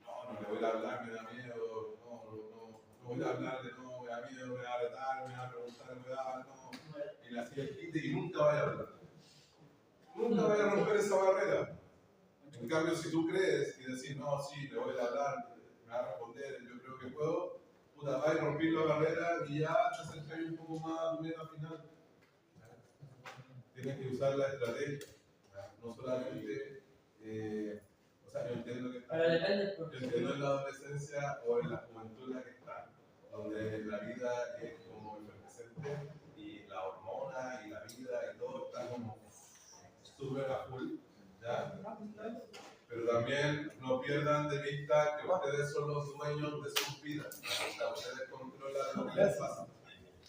No le voy a hablar, me da miedo. No voy a hablar de no, me da miedo, me va a retar, me va a preguntar, me va a no. Y le hacía el quite y nunca vaya a hablar. Nunca vaya a romper esa barrera. En cambio, si tú crees y decís, no, sí, le voy a hablar, me va a responder, yo creo que puedo, puta, vas a romper la barrera y ya te acercáis un poco más a tu meta final. Tienes que usar la estrategia, no solamente, o sea, yo entiendo que pero depende del yo profesor. entiendo en la adolescencia o en la juventud en la que está, donde la vida es como efervescente y la hormona y la vida y todo está como súper a full, ¿ya? Pero también no pierdan de vista que ustedes son los dueños de sus vidas. O sea, ustedes controlan lo que les pasa.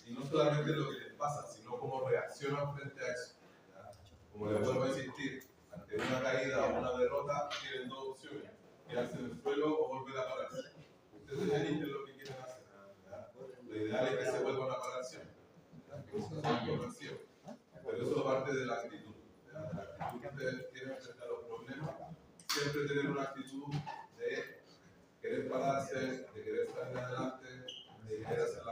Y no solamente lo que les pasa, sino cómo reaccionan frente a eso. ¿Ya? Como les vuelvo a insistir, ante una caída o una derrota, tienen dos opciones: quedarse en el suelo o volver a pararse. Ustedes eligen lo que quieren hacer. ¿Ya? Lo ideal es que se vuelvan a parar siempre. ¿Ya? Que eso sea progresivo. Pero eso parte de la actitud. ¿Ya? La actitud que ustedes tienen frente a los problemas. Siempre tener una actitud de querer pararse, de querer salir adelante, de querer hacer